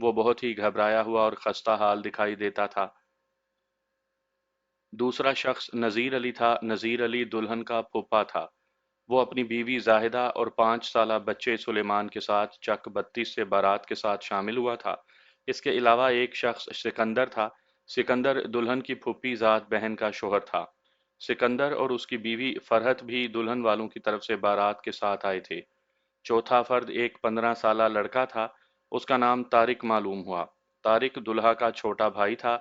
وہ بہت ہی گھبرایا ہوا اور خستہ حال دکھائی دیتا تھا۔ دوسرا شخص نذیر علی تھا۔ نذیر علی دلہن کا پھوپھا تھا۔ وہ اپنی بیوی زاہدہ اور 5 سالہ بچے سلیمان کے ساتھ چک 32 سے بارات کے ساتھ شامل ہوا تھا۔ اس کے علاوہ ایک شخص سکندر تھا۔ سکندر دلہن کی پھوپھی ذات بہن کا شوہر تھا۔ سکندر اور اس کی بیوی فرحت بھی دلہن والوں کی طرف سے بارات کے ساتھ آئے تھے۔ چوتھا فرد ایک 15 سالہ لڑکا تھا۔ اس کا نام طارق معلوم ہوا۔ طارق دلہا کا چھوٹا بھائی تھا۔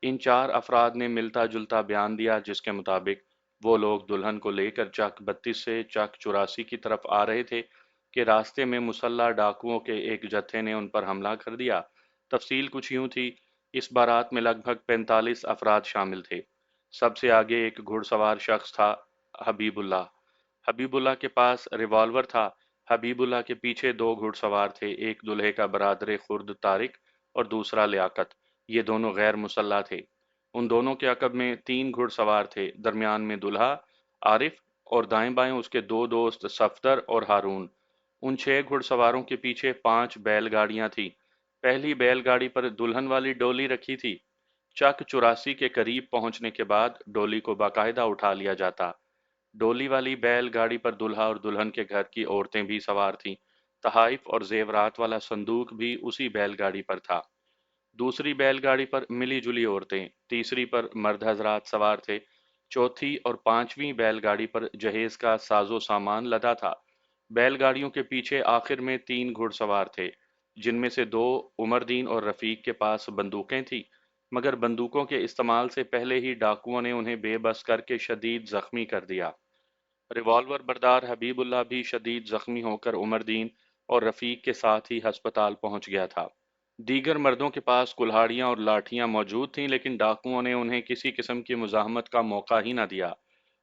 ان 4 افراد نے ملتا جلتا بیان دیا جس کے مطابق وہ لوگ دلہن کو لے کر چک 32 سے چک 84 کی طرف آ رہے تھے کہ راستے میں مسلح ڈاکوؤں کے ایک جتھے نے ان پر حملہ کر دیا۔ تفصیل کچھ یوں تھی، اس بارات میں لگ بھگ 45 افراد شامل تھے۔ سب سے آگے ایک گھڑ سوار شخص تھا، حبیب اللہ۔ حبیب اللہ کے پاس ریوالور تھا۔ حبیب اللہ کے پیچھے 2 گھڑ سوار تھے، ایک دلہے کا برادر خرد طارق اور دوسرا لیاقت۔ یہ دونوں غیر مسلح تھے۔ ان دونوں کے عقب میں 3 گھڑ سوار تھے، درمیان میں دلہا عارف اور دائیں بائیں اس کے 2 دوست صفدر اور ہارون۔ ان 6 گھڑ سواروں کے پیچھے 5 بیل گاڑیاں تھیں۔ پہلی بیل گاڑی پر دلہن والی ڈولی رکھی تھی۔ چک 84 کے قریب پہنچنے کے بعد ڈولی کو باقاعدہ اٹھا لیا جاتا۔ ڈولی والی بیل گاڑی پر دلہا اور دلہن کے گھر کی عورتیں بھی سوار تھیں۔ تحائف اور زیورات والا صندوق بھی اسی بیل گاڑی پر تھا۔ دوسری بیل گاڑی پر ملی جلی عورتیں، تیسری پر مرد حضرات سوار تھے، چوتھی اور پانچویں بیل گاڑی پر جہیز کا ساز و سامان لدا تھا۔ بیل گاڑیوں کے پیچھے آخر میں 3 گھڑ سوار تھے، جن میں سے 2 عمر دین اور رفیق کے پاس بندوقیں تھیں، مگر بندوقوں کے استعمال سے پہلے ہی ڈاکوؤں نے انہیں بے بس کر کے شدید زخمی کر دیا۔ ریوالور بردار حبیب اللہ بھی شدید زخمی ہو کر عمر دین اور رفیق کے ساتھ ہی ہسپتال پہنچ گیا تھا۔ دیگر مردوں کے پاس کلہاڑیاں اور لاٹھیاں موجود تھیں، لیکن ڈاکوؤں نے انہیں کسی قسم کی مزاحمت کا موقع ہی نہ دیا۔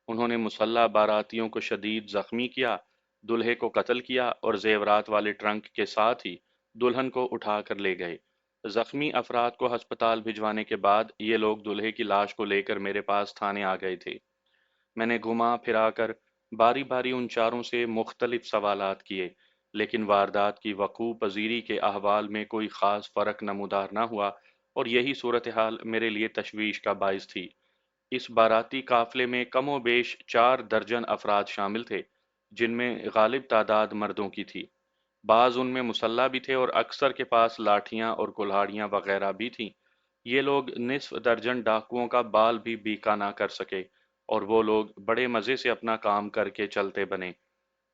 انہوں نے مسلح باراتیوں کو شدید زخمی کیا، دلہے کو قتل کیا اور زیورات والے ٹرنک کے ساتھ ہی دلہن کو اٹھا کر لے گئے۔ زخمی افراد کو ہسپتال بھجوانے کے بعد یہ لوگ دلہے کی لاش کو لے کر میرے پاس تھانے آ گئے تھے۔ میں نے گھما پھرا کر باری باری ان چاروں سے مختلف سوالات کیے، لیکن واردات کی وقوع پذیری کے احوال میں کوئی خاص فرق نمودار نہ ہوا، اور یہی صورتحال میرے لیے تشویش کا باعث تھی۔ اس باراتی قافلے میں کم و بیش 4 درجن افراد شامل تھے، جن میں غالب تعداد مردوں کی تھی۔ بعض ان میں مسلح بھی تھے اور اکثر کے پاس لاٹھیاں اور کلہاڑیاں وغیرہ بھی تھیں۔ یہ لوگ نصف درجن ڈاکوؤں کا بال بھی بیکا نہ کر سکے، اور وہ لوگ بڑے مزے سے اپنا کام کر کے چلتے بنے۔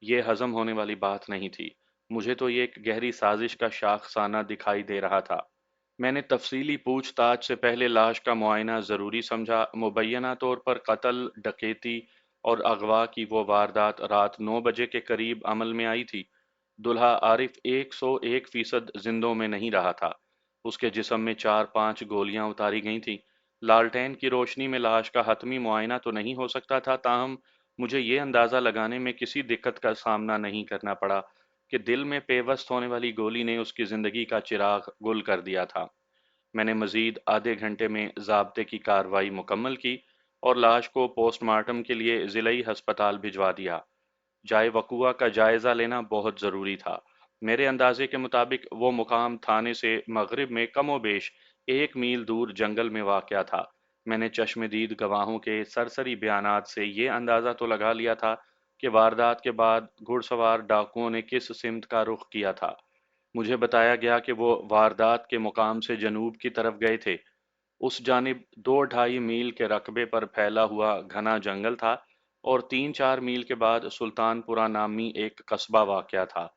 یہ ہضم ہونے والی بات نہیں تھی۔ مجھے تو یہ ایک گہری سازش کا شاخسانہ دکھائی دے رہا تھا۔ میں نے تفصیلی پوچھ تاچھ سے پہلے لاش کا معائنہ ضروری سمجھا۔ مبینہ طور پر قتل، ڈکیتی اور اغوا کی وہ واردات رات 9 بجے کے قریب عمل میں آئی تھی۔ دلہا عارف 101% زندوں میں نہیں رہا تھا۔ اس کے جسم میں 4-5 گولیاں اتاری گئی تھیں۔ لالٹین کی روشنی میں لاش کا حتمی معائنہ تو نہیں ہو سکتا تھا، تاہم مجھے یہ اندازہ لگانے میں کسی دقت کا سامنا نہیں کرنا پڑا کہ دل میں پیوست ہونے والی گولی نے اس کی زندگی کا چراغ گل کر دیا تھا۔ میں نے مزید آدھے گھنٹے میں ضابطے کی کارروائی مکمل کی اور لاش کو پوسٹ مارٹم کے لیے ضلعی ہسپتال بھجوا دیا۔ جائے وقوعہ کا جائزہ لینا بہت ضروری تھا۔ میرے اندازے کے مطابق وہ مقام تھانے سے مغرب میں کم و بیش 1 میل دور جنگل میں واقع تھا۔ میں نے چشم دید گواہوں کے سرسری بیانات سے یہ اندازہ تو لگا لیا تھا کہ واردات کے بعد گھڑ سوار ڈاکوؤں نے کس سمت کا رخ کیا تھا۔ مجھے بتایا گیا کہ وہ واردات کے مقام سے جنوب کی طرف گئے تھے۔ اس جانب 2-2.5 میل کے رقبے پر پھیلا ہوا گھنا جنگل تھا، اور 3-4 میل کے بعد سلطان پورہ نامی ایک قصبہ واقع تھا۔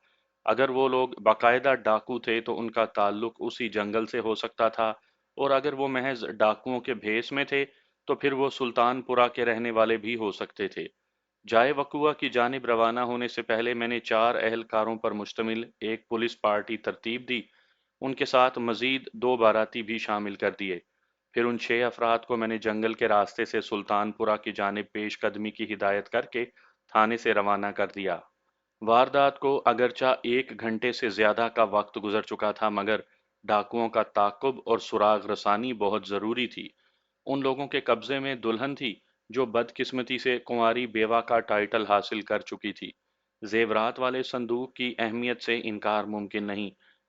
اگر وہ لوگ باقاعدہ ڈاکو تھے تو ان کا تعلق اسی جنگل سے ہو سکتا تھا، اور اگر وہ محض ڈاکوؤں کے بھیس میں تھے تو پھر وہ سلطان پورہ کے رہنے والے بھی ہو سکتے تھے۔ جائے وقوعہ کی جانب روانہ ہونے سے پہلے میں نے 4 اہلکاروں پر مشتمل ایک پولیس پارٹی ترتیب دی۔ ان کے ساتھ مزید 2 باراتی بھی شامل کر دیے۔ پھر ان 6 افراد کو میں نے جنگل کے راستے سے سلطان پورہ کی جانب پیش قدمی کی ہدایت کر کے تھانے سے روانہ کر دیا۔ واردات کو اگرچہ 1 گھنٹے سے زیادہ کا وقت گزر چکا تھا، مگر ڈاکوؤں کا تعاقب اور سراغ رسانی بہت ضروری تھی۔ ان لوگوں کے قبضے میں دلہن تھی جو بدقسمتی سے کنواری بیوہ کا ٹائٹل حاصل کر چکی تھی۔ زیورات والے صندوق کی اہمیت سے انکار ممکن نہیں۔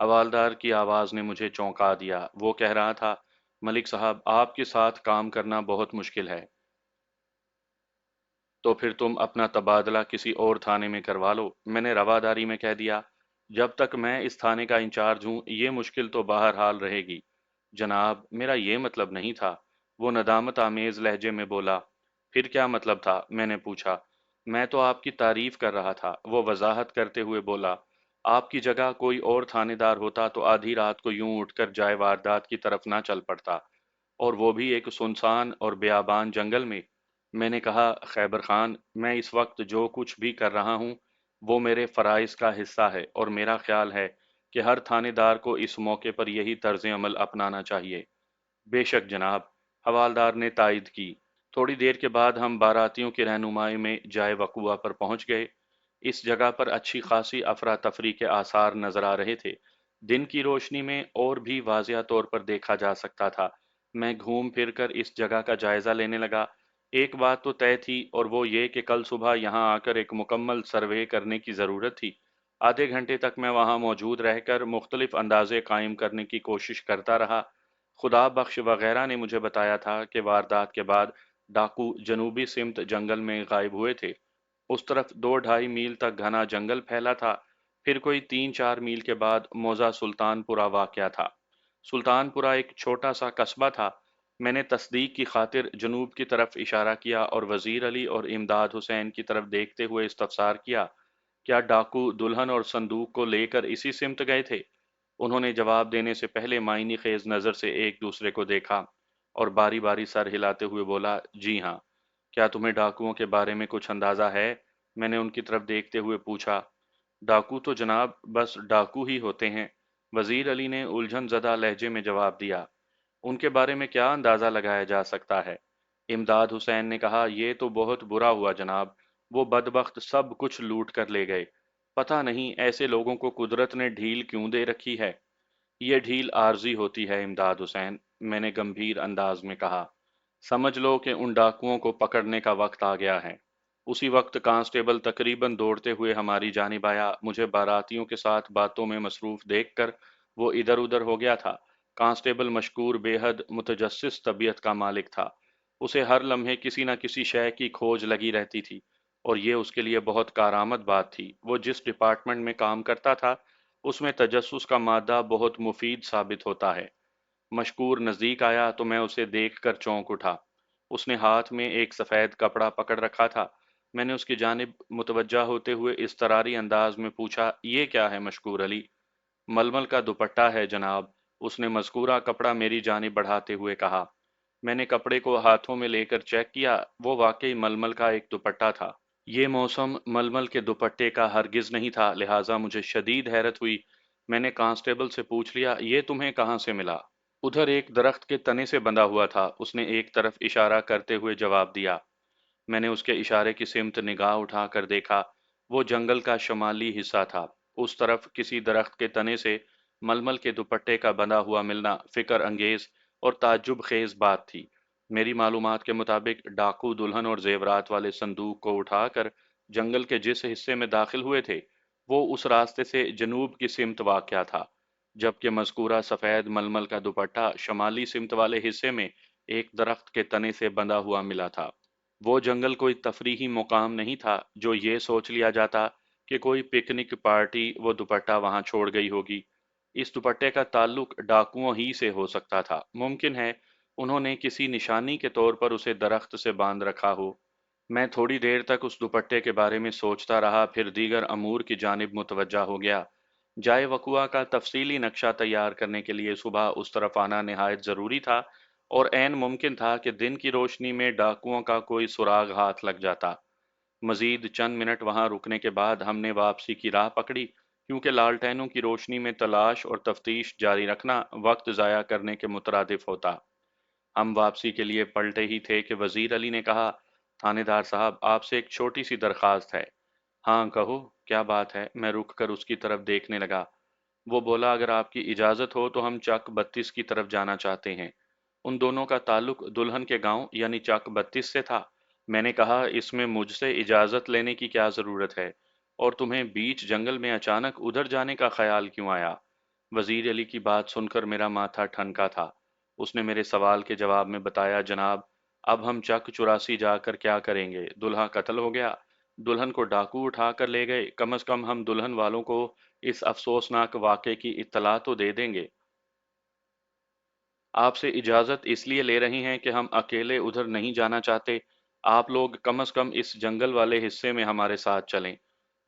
حوالدار کی آواز نے مجھے چونکا دیا۔ وہ کہہ رہا تھا، ملک صاحب، آپ کے ساتھ کام کرنا بہت مشکل ہے، تو پھر تم اپنا تبادلہ کسی اور تھانے میں کروا لو۔ میں نے رواداری میں کہہ دیا، جب تک میں اس تھانے کا انچارج ہوں یہ مشکل تو بہرحال رہے گی۔ جناب، میرا یہ مطلب نہیں تھا، وہ ندامت آمیز لہجے میں بولا۔ پھر کیا مطلب تھا؟ میں نے پوچھا۔ میں تو آپ کی تعریف کر رہا تھا، وہ وضاحت کرتے ہوئے بولا۔ آپ کی جگہ کوئی اور تھانے دار ہوتا تو آدھی رات کو یوں اٹھ کر جائے واردات کی طرف نہ چل پڑتا، اور وہ بھی ایک سنسان اور بیابان جنگل میں۔ میں نے کہا، خیبر خان، میں اس وقت جو کچھ بھی کر رہا ہوں وہ میرے فرائض کا حصہ ہے، اور میرا خیال ہے کہ ہر تھانے دار کو اس موقع پر یہی طرز عمل اپنانا چاہیے۔ بے شک جناب، حوالدار نے تائید کی۔ تھوڑی دیر کے بعد ہم باراتیوں کی رہنمائی میں جائے وقوع پر پہنچ گئے۔ اس جگہ پر اچھی خاصی افراتفری کے آثار نظر آ رہے تھے۔ دن کی روشنی میں اور بھی واضح طور پر دیکھا جا سکتا تھا۔ میں گھوم پھر کر اس جگہ کا جائزہ لینے لگا۔ ایک بات تو طے تھی، اور وہ یہ کہ کل صبح یہاں آ کر ایک مکمل سروے کرنے کی ضرورت تھی۔ آدھے گھنٹے تک میں وہاں موجود رہ کر مختلف اندازے قائم کرنے کی کوشش کرتا رہا۔ خدا بخش وغیرہ نے مجھے بتایا تھا کہ واردات کے بعد ڈاکو جنوبی سمت جنگل میں غائب ہوئے تھے۔ اس طرف 2-2.5 میل تک گھنا جنگل پھیلا تھا۔ پھر کوئی 3-4 میل کے بعد موزہ سلطان پورہ واقع تھا۔ سلطان پورہ ایک چھوٹا سا قصبہ تھا۔ میں نے تصدیق کی خاطر جنوب کی طرف اشارہ کیا اور وزیر علی اور امداد حسین کی طرف دیکھتے ہوئے استفسار کیا، کیا ڈاکو دلہن اور صندوق کو لے کر اسی سمت گئے تھے؟ انہوں نے جواب دینے سے پہلے معنی خیز نظر سے ایک دوسرے کو دیکھا اور باری باری سر ہلاتے ہوئے بولا، جی ہاں۔ کیا تمہیں ڈاکوؤں کے بارے میں کچھ اندازہ ہے؟ میں نے ان کی طرف دیکھتے ہوئے پوچھا۔ ڈاکو تو جناب بس ڈاکو ہی ہوتے ہیں، وزیر علی نے الجھن زدہ لہجے میں جواب دیا۔ ان کے بارے میں کیا اندازہ لگایا جا سکتا ہے؟ امداد حسین نے کہا، یہ تو بہت برا ہوا جناب، وہ بدبخت سب کچھ لوٹ کر لے گئے۔ پتہ نہیں ایسے لوگوں کو قدرت نے ڈھیل کیوں دے رکھی ہے۔ یہ ڈھیل عارضی ہوتی ہے امداد حسین، میں نے گمبھیر انداز میں کہا۔ سمجھ لو کہ ان ڈاکوؤں کو پکڑنے کا وقت آ گیا ہے۔ اسی وقت کانسٹیبل تقریباً دوڑتے ہوئے ہماری جانب آیا۔ مجھے باراتیوں کے ساتھ باتوں میں مصروف دیکھ کر وہ ادھر ادھر ہو گیا تھا۔ کانسٹیبل مشکور بے حد متجسس طبیعت کا مالک تھا۔ اسے ہر لمحے کسی نہ کسی شے کی کھوج لگی رہتی تھی، اور یہ اس کے لیے بہت کارآمد بات تھی۔ وہ جس ڈپارٹمنٹ میں کام کرتا تھا اس میں تجسس کا مادہ بہت مفید ثابت ہوتا ہے۔ مشکور نزدیک آیا تو میں اسے دیکھ کر چونک اٹھا۔ اس نے ہاتھ میں ایک سفید کپڑا پکڑ رکھا تھا۔ میں نے اس کی جانب متوجہ ہوتے ہوئے اضطراری انداز میں پوچھا، یہ کیا ہے مشکور علی؟ ململ کا دوپٹہ ہے جناب، اس نے مذکورہ کپڑا میری جانب بڑھاتے ہوئے کہا۔ میں نے کپڑے کو ہاتھوں میں لے کر چیک کیا، وہ واقعی ململ کا ایک دوپٹہ تھا۔ یہ موسم ململ کے دوپٹے کا ہرگز نہیں تھا، لہٰذا مجھے شدید حیرت ہوئی۔ میں نے کانسٹیبل سے پوچھ لیا، یہ تمہیں کہاں سے ملا؟ ادھر ایک درخت کے تنے سے بندھا ہوا تھا، اس نے ایک طرف اشارہ کرتے ہوئے جواب دیا۔ میں نے اس کے اشارے کی سمت نگاہ اٹھا کر دیکھا۔ وہ جنگل کا شمالی حصہ تھا۔ اس طرف کسی درخت کے تنے سے ململ کے دوپٹے کا بندھا ہوا ملنا فکر انگیز اور تعجب خیز بات تھی۔ میری معلومات کے مطابق ڈاکو دلہن اور زیورات والے صندوق کو اٹھا کر جنگل کے جس حصے میں داخل ہوئے تھے وہ اس راستے سے جنوب کی سمت واقع تھا، جبکہ مذکورہ سفید ململ کا دوپٹہ شمالی سمت والے حصے میں ایک درخت کے تنے سے بندھا ہوا ملا تھا۔ وہ جنگل کوئی تفریحی مقام نہیں تھا جو یہ سوچ لیا جاتا کہ کوئی پکنک پارٹی وہ دوپٹہ وہاں چھوڑ گئی ہوگی۔ اس دوپٹے کا تعلق ڈاکوؤں ہی سے ہو سکتا تھا۔ ممکن ہے انہوں نے کسی نشانی کے طور پر اسے درخت سے باندھ رکھا ہو۔ میں تھوڑی دیر تک اس دوپٹے کے بارے میں سوچتا رہا، پھر دیگر امور کی جانب متوجہ ہو گیا۔ جائے وقوع کا تفصیلی نقشہ تیار کرنے کے لیے صبح اس طرف آنا نہایت ضروری تھا، اور عین ممکن تھا کہ دن کی روشنی میں ڈاکوؤں کا کوئی سراغ ہاتھ لگ جاتا۔ مزید چند منٹ وہاں رکنے کے بعد ہم نے واپسی کی راہ پکڑی، کیونکہ لالٹینوں کی روشنی میں تلاش اور تفتیش جاری رکھنا وقت ضائع کرنے کے مترادف ہوتا۔ ہم واپسی کے لیے پلٹے ہی تھے کہ وزیر علی نے کہا، تھانے دار صاحب، آپ سے ایک چھوٹی سی درخواست ہے۔ ہاں کہو، کیا بات ہے؟ میں رک کر اس کی طرف دیکھنے لگا۔ وہ بولا، اگر آپ کی اجازت ہو تو ہم چک 32 کی طرف جانا چاہتے ہیں۔ ان دونوں کا تعلق دلہن کے گاؤں یعنی چک 32 سے تھا۔ میں نے کہا، اس میں مجھ سے اجازت لینے کی کیا ضرورت ہے، اور تمہیں بیچ جنگل میں اچانک ادھر جانے کا خیال کیوں آیا؟ وزیر علی کی بات سن کر میرا ماتھا ٹھنکا تھا۔ اس نے میرے سوال کے جواب میں بتایا، جناب اب ہم چک چوراسی جا کر کیا کریں گے؟ دلہا قتل ہو گیا، دلہن کو ڈاکو اٹھا کر لے گئے، کم از کم ہم دلہن والوں کو اس افسوسناک واقعے کی اطلاع تو دے دیں گے۔ آپ سے اجازت اس لیے لے رہی ہیں کہ ہم اکیلے ادھر نہیں جانا چاہتے۔ آپ لوگ کم از کم اس جنگل والے حصے میں ہمارے ساتھ چلیں۔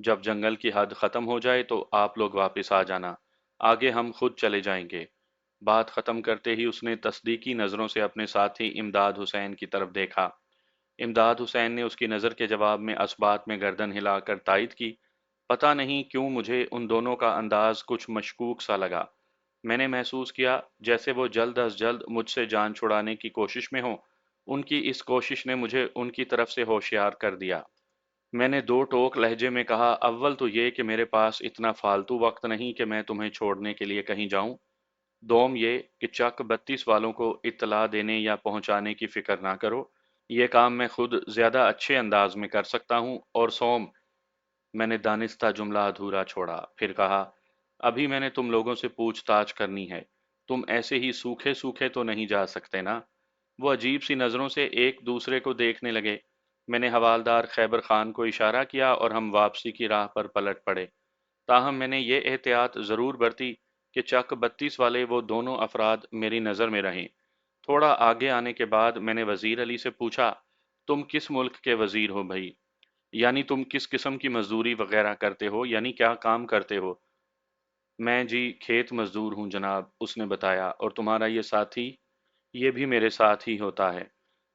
جب جنگل کی حد ختم ہو جائے تو آپ لوگ واپس آ جانا، آگے ہم خود چلے جائیں گے۔ بات ختم کرتے ہی اس نے تصدیقی نظروں سے اپنے ساتھی امداد حسین کی طرف دیکھا۔ امداد حسین نے اس کی نظر کے جواب میں اثبات میں گردن ہلا کر تائید کی۔ پتہ نہیں کیوں مجھے ان دونوں کا انداز کچھ مشکوک سا لگا۔ میں نے محسوس کیا جیسے وہ جلد از جلد مجھ سے جان چھڑانے کی کوشش میں ہوں۔ ان کی اس کوشش نے مجھے ان کی طرف سے ہوشیار کر دیا۔ میں نے دو ٹوک لہجے میں کہا، اول تو یہ کہ میرے پاس اتنا فالتو وقت نہیں کہ میں تمہیں چھوڑنے کے لیے کہیں جاؤں۔ دوم یہ کہ چک 32 والوں کو اطلاع دینے یا پہنچانے کی فکر نہ کرو، یہ کام میں خود زیادہ اچھے انداز میں کر سکتا ہوں۔ اور سوم، میں نے دانستہ جملہ ادھورا چھوڑا، پھر کہا، ابھی میں نے تم لوگوں سے پوچھ تاچھ کرنی ہے، تم ایسے ہی سوکھے سوکھے تو نہیں جا سکتے نا؟ وہ عجیب سی نظروں سے ایک دوسرے کو دیکھنے لگے۔ میں نے حوالدار خیبر خان کو اشارہ کیا اور ہم واپسی کی راہ پر پلٹ پڑے۔ تاہم میں نے یہ احتیاط ضرور برتی کہ چک 32 والے وہ دونوں افراد میری نظر میں رہیں۔ تھوڑا آگے آنے کے بعد میں نے وزیر علی سے پوچھا، تم کس ملک کے وزیر ہو بھائی؟ یعنی تم کس قسم کی مزدوری وغیرہ کرتے ہو، یعنی کیا کام کرتے ہو؟ میں جی کھیت مزدور ہوں جناب، اس نے بتایا۔ اور تمہارا یہ ساتھی؟ یہ بھی میرے ساتھ ہی ہوتا ہے۔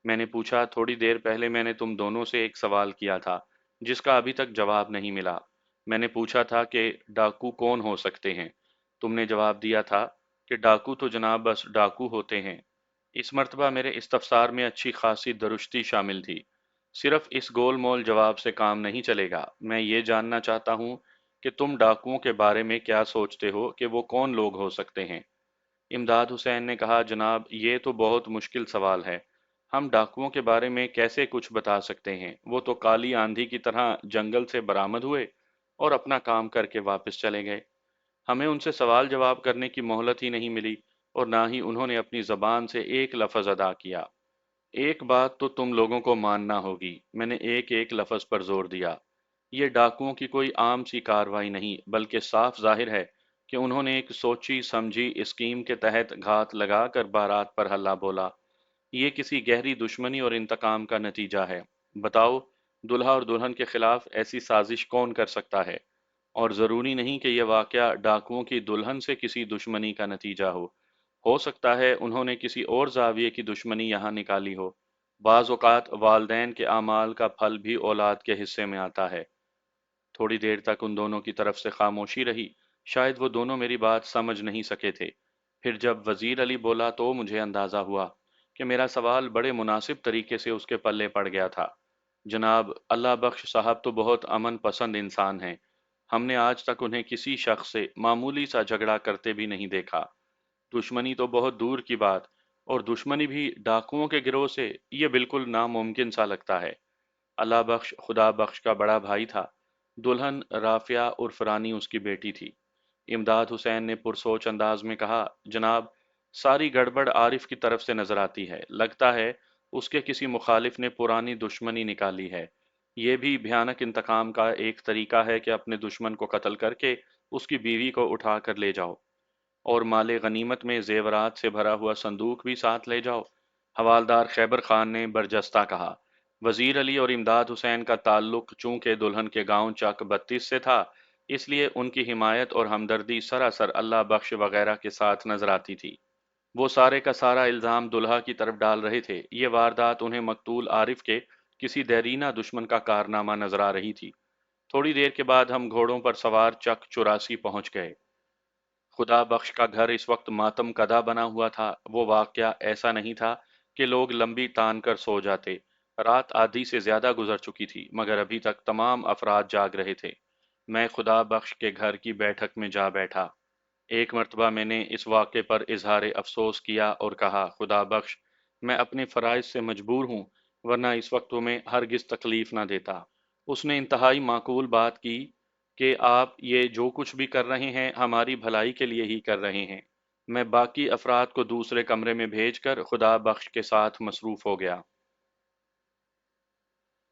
میں نے پوچھا، تھوڑی دیر پہلے میں نے تم دونوں سے ایک سوال کیا تھا جس کا ابھی تک جواب نہیں ملا۔ میں نے پوچھا تھا کہ ڈاکو کون ہو سکتے ہیں؟ تم نے جواب دیا تھا کہ ڈاکو تو جناب بس ڈاکو ہوتے ہیں۔ اس مرتبہ میرے استفسار میں اچھی خاصی درستی شامل تھی۔ صرف اس گول مول جواب سے کام نہیں چلے گا، میں یہ جاننا چاہتا ہوں کہ تم ڈاکوؤں کے بارے میں کیا سوچتے ہو کہ وہ کون لوگ ہو سکتے ہیں؟ امداد حسین نے کہا، جناب یہ تو بہت مشکل سوال ہے، ہم ڈاکوؤں کے بارے میں کیسے کچھ بتا سکتے ہیں؟ وہ تو کالی آندھی کی طرح جنگل سے برآمد ہوئے اور اپنا کام کر کے واپس چلے گئے۔ ہمیں ان سے سوال جواب کرنے کی مہلت ہی نہیں ملی اور نہ ہی انہوں نے اپنی زبان سے ایک لفظ ادا کیا۔ ایک بات تو تم لوگوں کو ماننا ہوگی، میں نے ایک ایک لفظ پر زور دیا، یہ ڈاکوؤں کی کوئی عام سی کارروائی نہیں، بلکہ صاف ظاہر ہے کہ انہوں نے ایک سوچی سمجھی اسکیم کے تحت گھات لگا کر بارات پر حلہ بولا۔ یہ کسی گہری دشمنی اور انتقام کا نتیجہ ہے۔ بتاؤ، دلہا اور دلہن کے خلاف ایسی سازش کون کر سکتا ہے؟ اور ضروری نہیں کہ یہ واقعہ ڈاکوؤں کی دلہن سے کسی دشمنی کا نتیجہ ہو سکتا ہے انہوں نے کسی اور زاویے کی دشمنی یہاں نکالی ہو۔ بعض اوقات والدین کے اعمال کا پھل بھی اولاد کے حصے میں آتا ہے۔ تھوڑی دیر تک ان دونوں کی طرف سے خاموشی رہی، شاید وہ دونوں میری بات سمجھ نہیں سکے تھے۔ پھر جب وزیر علی بولا تو مجھے اندازہ ہوا کہ میرا سوال بڑے مناسب طریقے سے اس کے پلے پڑ گیا تھا۔ جناب، اللہ بخش صاحب تو بہت امن پسند انسان ہیں، ہم نے آج تک انہیں کسی شخص سے معمولی سا جھگڑا کرتے بھی نہیں دیکھا۔ دشمنی تو بہت دور کی بات، اور دشمنی بھی ڈاکوؤں کے گروہ سے، یہ بالکل ناممکن سا لگتا ہے۔ اللہ بخش خدا بخش کا بڑا بھائی تھا، دلہن رافعہ عرف رانی اس کی بیٹی تھی۔ امداد حسین نے پرسوچ انداز میں کہا، جناب ساری گڑبڑ عارف کی طرف سے نظر آتی ہے، لگتا ہے اس کے کسی مخالف نے پرانی دشمنی نکالی ہے۔ یہ بھی بھیانک انتقام کا ایک طریقہ ہے کہ اپنے دشمن کو قتل کر کے اس کی بیوی کو اٹھا کر لے جاؤ، اور مال غنیمت میں زیورات سے بھرا ہوا صندوق بھی ساتھ لے جاؤ۔ حوالدار خیبر خان نے برجستہ کہا، وزیر علی اور امداد حسین کا تعلق چونکہ دلہن کے گاؤں چک 32 سے تھا، اس لیے ان کی حمایت اور ہمدردی سراسر اللہ بخش وغیرہ کے ساتھ نظر آتی تھی۔ وہ سارے کا سارا الزام دلہا کی طرف ڈال رہے تھے۔ یہ واردات انہیں مقتول عارف کے کسی دیرینہ دشمن کا کارنامہ نظر آ رہی تھی۔ تھوڑی دیر کے بعد ہم گھوڑوں پر سوار چک 84 پہنچ گئے۔ خدا بخش کا گھر اس وقت ماتم کدا بنا ہوا تھا۔ وہ واقعہ ایسا نہیں تھا کہ لوگ لمبی تان کر سو جاتے۔ رات آدھی سے زیادہ گزر چکی تھی، مگر ابھی تک تمام افراد جاگ رہے تھے۔ میں خدا بخش کے گھر کی بیٹھک میں جا بیٹھا۔ ایک مرتبہ میں نے اس واقعے پر اظہار افسوس کیا اور کہا، خدا بخش، میں اپنے فرائض سے مجبور ہوں، ورنہ اس وقت تمہیں ہرگز تکلیف نہ دیتا۔ اس نے انتہائی معقول بات کی کہ آپ یہ جو کچھ بھی کر رہے ہیں ہماری بھلائی کے لیے ہی کر رہے ہیں۔ میں باقی افراد کو دوسرے کمرے میں بھیج کر خدا بخش کے ساتھ مصروف ہو گیا۔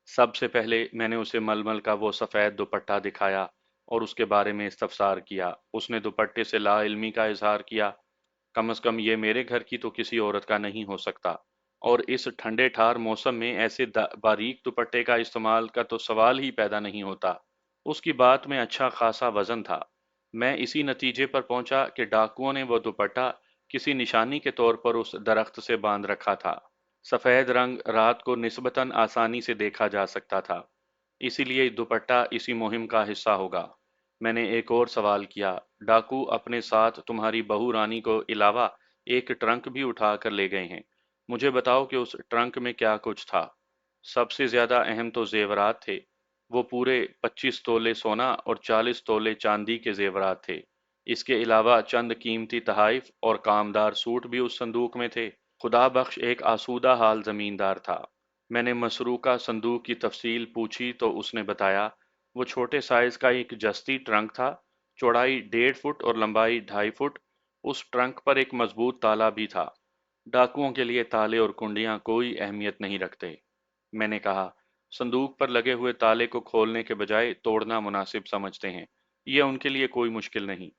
سب سے پہلے میں نے اسے ململ کا وہ سفید دوپٹہ دکھایا اور اس کے بارے میں استفسار کیا۔ اس نے دوپٹے سے لا علمی کا اظہار کیا۔ کم از کم یہ میرے گھر کی تو کسی عورت کا نہیں ہو سکتا، اور اس ٹھنڈے ٹھار موسم میں ایسے باریک دوپٹے کا استعمال کا تو سوال ہی پیدا نہیں ہوتا۔ اس کی بات میں اچھا خاصا وزن تھا۔ میں اسی نتیجے پر پہنچا کہ ڈاکوؤں نے وہ دوپٹہ کسی نشانی کے طور پر اس درخت سے باندھ رکھا تھا۔ سفید رنگ رات کو نسبتاً آسانی سے دیکھا جا سکتا تھا، اسی لیے دوپٹہ اسی مہم کا حصہ ہوگا۔ میں نے ایک اور سوال کیا، ڈاکو اپنے ساتھ تمہاری بہو رانی کو علاوہ ایک ٹرنک بھی اٹھا کر لے گئے ہیں، مجھے بتاؤ کہ اس ٹرنک میں کیا کچھ تھا؟ سب سے زیادہ اہم تو زیورات تھے، وہ پورے 25 تولے سونا اور 40 تولے چاندی کے زیورات تھے۔ اس کے علاوہ چند قیمتی تحائف اور کامدار سوٹ بھی اس صندوق میں تھے۔ خدا بخش ایک آسودہ حال زمیندار تھا۔ میں نے مسروقہ صندوق کی تفصیل پوچھی تو اس نے بتایا، وہ چھوٹے سائز کا ایک جستی ٹرنک تھا، چوڑائی 1.5 فٹ اور لمبائی 2.5 فٹ۔ اس ٹرنک پر ایک مضبوط تالا بھی تھا۔ ڈاکوؤں کے لیے تالے اور کنڈیاں کوئی اہمیت نہیں رکھتے۔ میں نے کہا، صندوق پر لگے ہوئے تالے کو کھولنے کے بجائے توڑنا مناسب سمجھتے ہیں، یہ ان کے لیے کوئی مشکل نہیں۔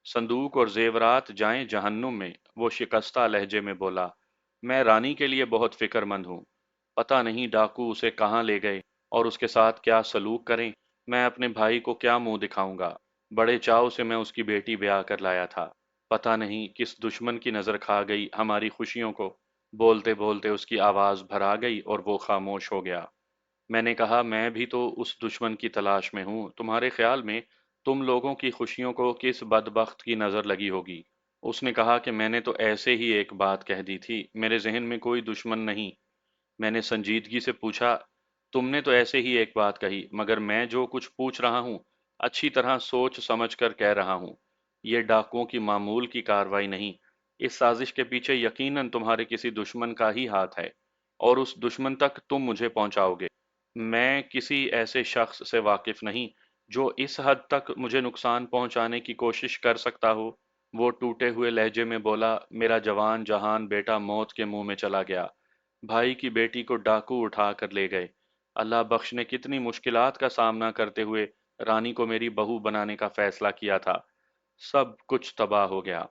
صندوق اور زیورات جائیں جہنم میں، وہ شکستہ لہجے میں بولا۔ میں رانی کے لیے بہت فکر مند ہوں، پتہ نہیں ڈاکو اسے کہاں لے گئے اور اس کے ساتھ کیا سلوک کریں۔ میں اپنے بھائی کو کیا منہ دکھاؤں گا؟ بڑے چاؤ سے میں اس کی بیٹی بیاہ کر لایا تھا، پتہ نہیں کس دشمن کی نظر کھا گئی ہماری خوشیوں کو۔ بولتے بولتے اس کی آواز بھر آ گئی اور وہ خاموش ہو گیا۔ میں نے کہا، میں بھی تو اس دشمن کی تلاش میں ہوں۔ تمہارے خیال میں تم لوگوں کی خوشیوں کو کس بدبخت کی نظر لگی ہوگی؟ اس نے کہا کہ میں نے تو ایسے ہی ایک بات کہہ دی تھی، میرے ذہن میں کوئی دشمن نہیں۔ میں نے سنجیدگی سے پوچھا، تم نے تو ایسے ہی ایک بات کہی، مگر میں جو کچھ پوچھ رہا ہوں اچھی طرح سوچ سمجھ کر کہہ رہا ہوں۔ یہ ڈاکوؤں کی معمول کی کارروائی نہیں، اس سازش کے پیچھے یقیناً تمہارے کسی دشمن کا ہی ہاتھ ہے، اور اس دشمن تک تم مجھے پہنچاؤ گے۔ میں کسی ایسے شخص سے واقف نہیں جو اس حد تک مجھے نقصان پہنچانے کی کوشش کر سکتا ہو۔ وہ ٹوٹے ہوئے لہجے میں بولا، میرا جوان جہان بیٹا موت کے منہ میں چلا گیا، بھائی کی بیٹی کو ڈاکو اٹھا کر لے گئے۔ اللہ بخش نے کتنی مشکلات کا سامنا کرتے ہوئے رانی کو میری بہو بنانے کا فیصلہ کیا تھا، سب کچھ تباہ ہو گیا۔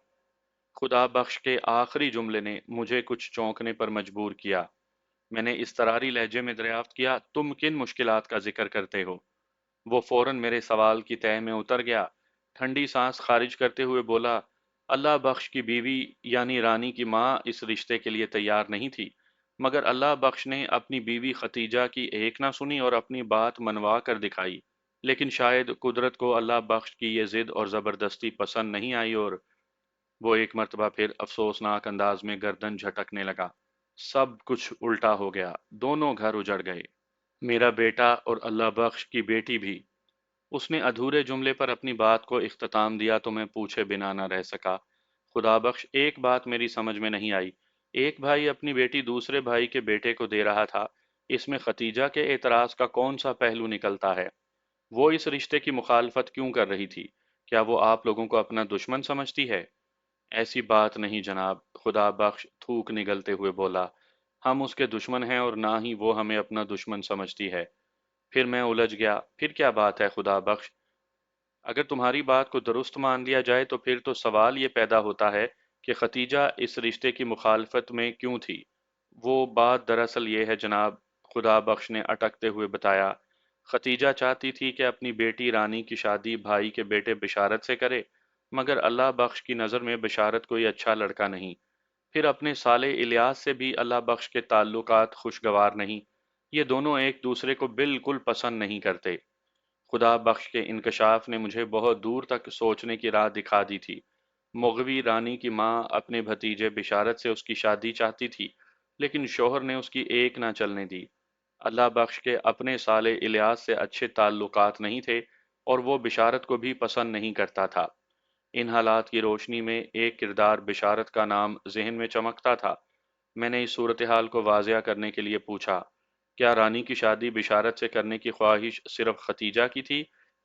خدا بخش کے آخری جملے نے مجھے کچھ چونکنے پر مجبور کیا۔ میں نے اضطراری لہجے میں دریافت کیا، تم کن مشکلات کا ذکر کرتے ہو؟ وہ فوراً میرے سوال کی تہہ میں اتر گیا، ٹھنڈی سانس خارج کرتے ہوئے بولا، اللہ بخش کی بیوی یعنی رانی کی ماں اس رشتے کے لیے تیار نہیں تھی، مگر اللہ بخش نے اپنی بیوی ختیجہ کی ایک نہ سنی اور اپنی بات منوا کر دکھائی۔ لیکن شاید قدرت کو اللہ بخش کی یہ ضد اور زبردستی پسند نہیں آئی، اور وہ ایک مرتبہ پھر افسوسناک انداز میں گردن جھٹکنے لگا۔ سب کچھ الٹا ہو گیا، دونوں گھر اجڑ گئے، میرا بیٹا اور اللہ بخش کی بیٹی بھی۔ اس نے ادھورے جملے پر اپنی بات کو اختتام دیا تو میں پوچھے بنا نہ رہ سکا، خدا بخش ایک بات میری سمجھ میں نہیں آئی، ایک بھائی اپنی بیٹی دوسرے بھائی کے بیٹے کو دے رہا تھا، اس میں ختیجہ کے اعتراض کا کون سا پہلو نکلتا ہے؟ وہ اس رشتے کی مخالفت کیوں کر رہی تھی؟ کیا وہ آپ لوگوں کو اپنا دشمن سمجھتی ہے؟ ایسی بات نہیں جناب، خدا بخش تھوک نگلتے ہوئے بولا، ہم اس کے دشمن ہیں اور نہ ہی وہ ہمیں اپنا دشمن سمجھتی ہے۔ پھر میں الجھ گیا، پھر کیا بات ہے خدا بخش؟ اگر تمہاری بات کو درست مان لیا جائے تو پھر تو سوال یہ پیدا ہوتا ہے کہ ختیجہ اس رشتے کی مخالفت میں کیوں تھی؟ وہ بات دراصل یہ ہے جناب، خدا بخش نے اٹکتے ہوئے بتایا، ختیجہ چاہتی تھی کہ اپنی بیٹی رانی کی شادی بھائی کے بیٹے بشارت سے کرے، مگر اللہ بخش کی نظر میں بشارت کوئی اچھا لڑکا نہیں، پھر اپنے سالے الیاس سے بھی اللہ بخش کے تعلقات خوشگوار نہیں، یہ دونوں ایک دوسرے کو بالکل پسند نہیں کرتے۔ خدا بخش کے انکشاف نے مجھے بہت دور تک سوچنے کی راہ دکھا دی تھی۔ مغوی رانی کی ماں اپنے بھتیجے بشارت سے اس کی شادی چاہتی تھی، لیکن شوہر نے اس کی ایک نہ چلنے دی۔ اللہ بخش کے اپنے سالے الیاس سے اچھے تعلقات نہیں تھے اور وہ بشارت کو بھی پسند نہیں کرتا تھا۔ ان حالات کی روشنی میں ایک کردار بشارت کا نام ذہن میں چمکتا تھا۔ میں نے اس صورتحال کو واضح کرنے کے لیے پوچھا، کیا رانی کی شادی بشارت سے کرنے کی خواہش صرف ختیجہ کی تھی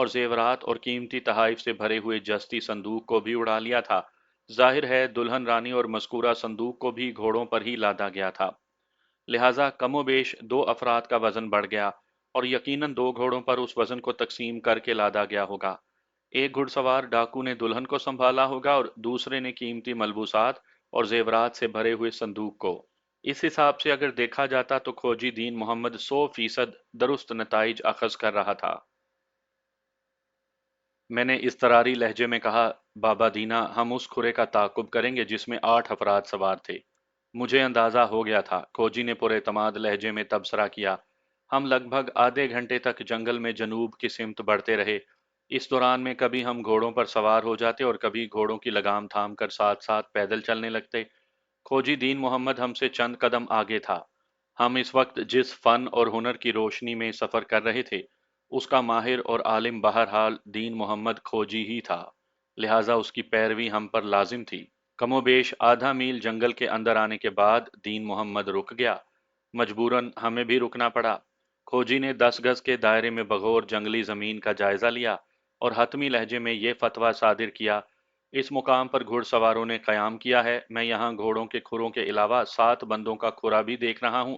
اور زیورات اور قیمتی تحائف سے بھرے ہوئے جستی صندوق کو بھی اڑا لیا تھا۔ ظاہر ہے دلہن رانی اور مذکورہ صندوق کو بھی گھوڑوں پر ہی لادا گیا تھا، لہٰذا کم و بیش 2 افراد کا وزن بڑھ گیا، اور یقیناً 2 گھوڑوں پر اس وزن کو تقسیم کر کے لادا گیا ہوگا۔ ایک گھڑ سوار ڈاکو نے دلہن کو سنبھالا ہوگا اور دوسرے نے قیمتی ملبوسات اور زیورات سے بھرے ہوئے صندوق کو۔ اس حساب سے اگر دیکھا جاتا تو کھوجی دین محمد 100% درست نتائج اخذ کر رہا تھا۔ میں نے اضطراری لہجے میں کہا، بابا دینا، ہم اس کھرے کا تعاقب کریں گے جس میں 8 افراد سوار تھے۔ مجھے اندازہ ہو گیا تھا، کھوجی نے پر اعتماد لہجے میں تبصرہ کیا۔ ہم لگ بھگ آدھے گھنٹے تک جنگل میں جنوب کی سمت بڑھتے رہے۔ اس دوران میں کبھی ہم گھوڑوں پر سوار ہو جاتے اور کبھی گھوڑوں کی لگام تھام کر ساتھ ساتھ پیدل چلنے لگتے۔ کھوجی دین محمد ہم سے چند قدم آگے تھا۔ ہم اس وقت جس فن اور ہنر کی روشنی میں سفر کر رہے تھے، اس کا ماہر اور عالم بہرحال دین محمد کھوجی ہی تھا، لہٰذا اس کی پیروی ہم پر لازم تھی۔ کم و بیش آدھا میل جنگل کے اندر آنے کے بعد دین محمد رک گیا۔ مجبوراً ہمیں بھی رکنا پڑا۔ کھوجی نے 10 گز کے دائرے میں بغور جنگلی زمین کا جائزہ لیا اور حتمی لہجے میں یہ فتویٰ صادر کیا، اس مقام پر گھڑ سواروں نے قیام کیا ہے، میں یہاں گھوڑوں کے کھروں کے علاوہ 7 بندوں کا کھرا بھی دیکھ رہا ہوں،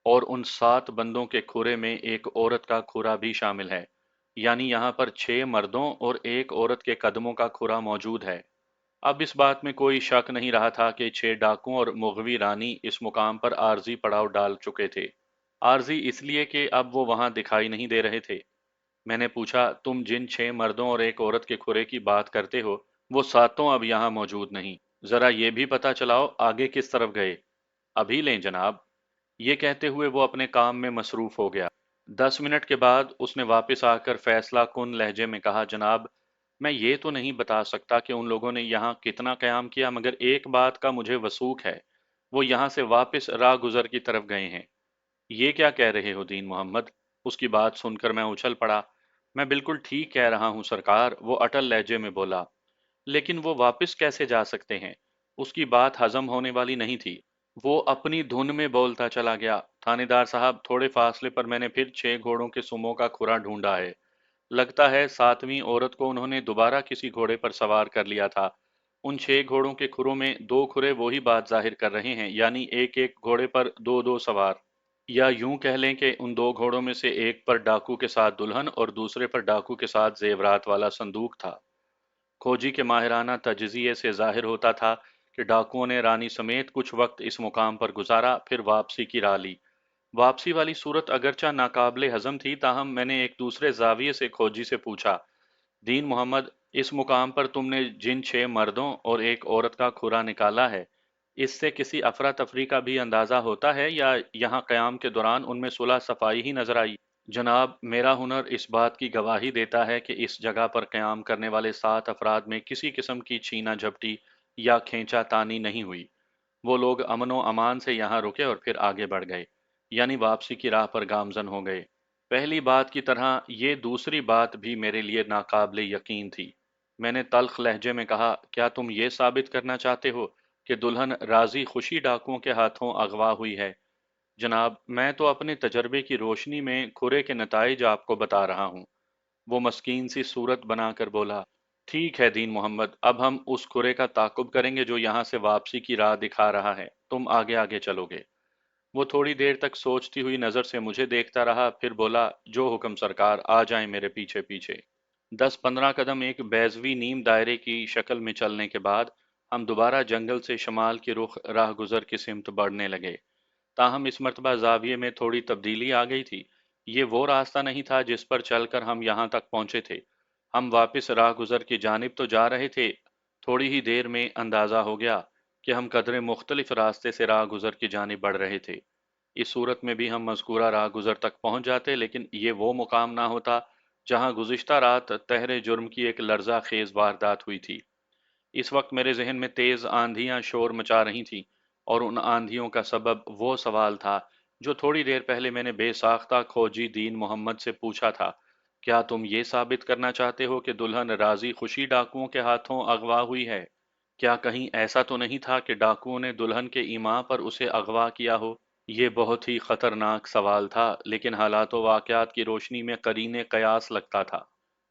اور ان 7 بندوں کے کھرے میں ایک عورت کا کھرا بھی شامل ہے، یعنی یہاں پر 6 مردوں اور ایک عورت کے قدموں کا کھرا موجود ہے۔ اب اس بات میں کوئی شک نہیں رہا تھا کہ 6 ڈاکوؤں اور مغوی رانی اس مقام پر عارضی پڑاؤ ڈال چکے تھے۔ عارضی اس لیے کہ اب وہ وہاں دکھائی نہیں دے رہے تھے۔ میں نے پوچھا، تم جن 6 مردوں اور ایک عورت کے کھرے کی بات کرتے ہو، وہ ساتوں اب یہاں موجود نہیں۔ ذرا یہ بھی پتا چلاؤ آگے کس طرف گئے؟ ابھی لیں جناب۔ یہ کہتے ہوئے وہ اپنے کام میں مصروف ہو گیا۔ 10 منٹ کے بعد اس نے واپس آ کر فیصلہ کن لہجے میں کہا، جناب، میں یہ تو نہیں بتا سکتا کہ ان لوگوں نے یہاں کتنا قیام کیا، مگر ایک بات کا مجھے وثوق ہے، وہ یہاں سے واپس راہ گزر کی طرف گئے ہیں۔ یہ کیا کہہ رہے ہو دین محمد؟ اس کی بات سن کر میں اچھل پڑا۔ میں بالکل ٹھیک کہہ رہا ہوں سرکار، وہ اٹل لہجے میں بولا۔ لیکن وہ واپس کیسے جا سکتے ہیں؟ اس کی بات ہضم ہونے والی نہیں تھی۔ وہ اپنی دھن میں بولتا چلا گیا، تھانے دار صاحب، تھوڑے فاصلے پر میں نے پھر 6 گھوڑوں کے سموں کا کھرا ڈھونڈا ہے۔ لگتا ہے 7ویں عورت کو انہوں نے دوبارہ کسی گھوڑے پر سوار کر لیا تھا۔ ان 6 گھوڑوں کے کھروں میں 2 کھرے وہی بات ظاہر کر رہے ہیں، یعنی ایک ایک گھوڑے پر 2 سوار۔ یا یوں کہہ لیں کہ ان 2 گھوڑوں میں سے ایک پر ڈاکو کے ساتھ دلہن اور دوسرے پر ڈاکو کے ساتھ زیورات والا صندوق تھا۔ کھوجی کے ماہرانہ تجزیے سے ظاہر ہوتا تھا کہ ڈاکوؤں نے رانی سمیت کچھ وقت اس مقام پر گزارا، پھر واپسی کی راہ لی۔ واپسی والی صورت اگرچہ ناقابل ہضم تھی، تاہم میں نے ایک دوسرے زاویے سے کھوجی سے پوچھا، دین محمد، اس مقام پر تم نے جن 6 مردوں اور ایک عورت کا کھرا نکالا ہے، اس سے کسی افراتفری کا بھی اندازہ ہوتا ہے، یا یہاں قیام کے دوران ان میں صلح صفائی ہی نظر آئی؟ جناب، میرا ہنر اس بات کی گواہی دیتا ہے کہ اس جگہ پر قیام کرنے والے 7 افراد میں کسی قسم کی چھینا جھپٹی یا کھینچا تانی نہیں ہوئی۔ وہ لوگ امن و امان سے یہاں رکے اور پھر آگے بڑھ گئے، یعنی واپسی کی راہ پر گامزن ہو گئے۔ پہلی بات کی طرح یہ دوسری بات بھی میرے لیے ناقابل یقین تھی۔ میں نے تلخ لہجے میں کہا، کیا تم یہ ثابت کرنا چاہتے ہو کہ دلہن راضی خوشی ڈاکوؤں کے ہاتھوں اغوا ہوئی ہے؟ جناب، میں تو اپنے تجربے کی روشنی میں کھرے کے نتائج آپ کو بتا رہا ہوں، وہ مسکین سی صورت بنا کر بولا۔ ٹھیک ہے دین محمد، اب ہم اس کھرے کا تعاقب کریں گے جو یہاں سے واپسی کی راہ دکھا رہا ہے، تم آگے آگے چلو گے۔ وہ تھوڑی دیر تک سوچتی ہوئی نظر سے مجھے دیکھتا رہا، پھر بولا، جو حکم سرکار، آ جائیں میرے پیچھے پیچھے۔ 10-15 قدم ایک بیضوی نیم دائرے کی شکل میں چلنے کے بعد ہم دوبارہ جنگل سے شمال کی رخ راہ گزر کی سمت بڑھنے لگے۔ تاہم اس مرتبہ زاویے میں تھوڑی تبدیلی آ گئی تھی۔ یہ وہ راستہ نہیں تھا جس پر چل کر ہم یہاں تک پہنچے تھے۔ ہم واپس راہ گزر کی جانب تو جا رہے تھے، تھوڑی ہی دیر میں اندازہ ہو گیا کہ ہم قدرے مختلف راستے سے راہ گزر کی جانب بڑھ رہے تھے۔ اس صورت میں بھی ہم مذکورہ راہ گزر تک پہنچ جاتے، لیکن یہ وہ مقام نہ ہوتا جہاں گزشتہ رات تہر جرم کی ایک لرزہ خیز واردات ہوئی تھی۔ اس وقت میرے ذہن میں تیز آندھیاں شور مچا رہی تھیں، اور ان آندھیوں کا سبب وہ سوال تھا جو تھوڑی دیر پہلے میں نے بے ساختہ کھوجی دین محمد سے پوچھا تھا، کیا تم یہ ثابت کرنا چاہتے ہو کہ دلہن راضی خوشی ڈاکوؤں کے ہاتھوں اغوا ہوئی ہے؟ کیا کہیں ایسا تو نہیں تھا کہ ڈاکوؤں نے دلہن کے ایما پر اسے اغوا کیا ہو؟ یہ بہت ہی خطرناک سوال تھا، لیکن حالات و واقعات کی روشنی میں قرین قیاس لگتا تھا۔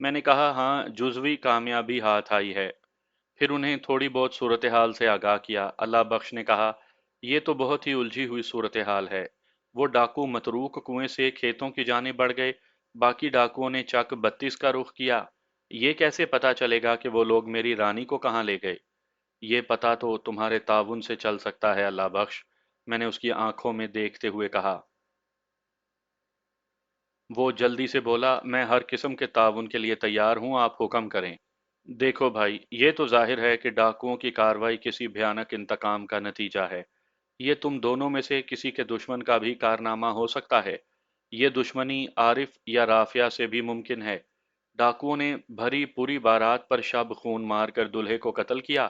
میں نے کہا ہاں، جزوی کامیابی ہاتھ آئی ہے۔ پھر انہیں تھوڑی بہت صورتحال سے آگاہ کیا۔ اللہ بخش نے کہا یہ تو بہت ہی الجھی ہوئی صورتحال ہے۔ وہ ڈاکو متروک کنویں سے کھیتوں کی جانب بڑھ گئے، باقی ڈاکوؤں نے چک 32 کا رخ کیا۔ یہ کیسے پتا چلے گا کہ وہ لوگ میری رانی کو کہاں لے گئے؟ یہ پتا تو تمہارے تعاون سے چل سکتا ہے اللہ بخش، میں نے اس کی آنکھوں میں دیکھتے ہوئے کہا۔ وہ جلدی سے بولا میں ہر قسم کے تعاون کے لیے تیار ہوں، آپ حکم کریں۔ دیکھو بھائی، یہ تو ظاہر ہے کہ ڈاکوؤں کی کارروائی کسی بھیانک انتقام کا نتیجہ ہے۔ یہ تم دونوں میں سے کسی کے دشمن کا بھی کارنامہ ہو سکتا ہے۔ یہ دشمنی عارف یا رافعہ سے بھی ممکن ہے۔ ڈاکوؤں نے بھری پوری بارات پر شب خون مار کر دلہے کو قتل کیا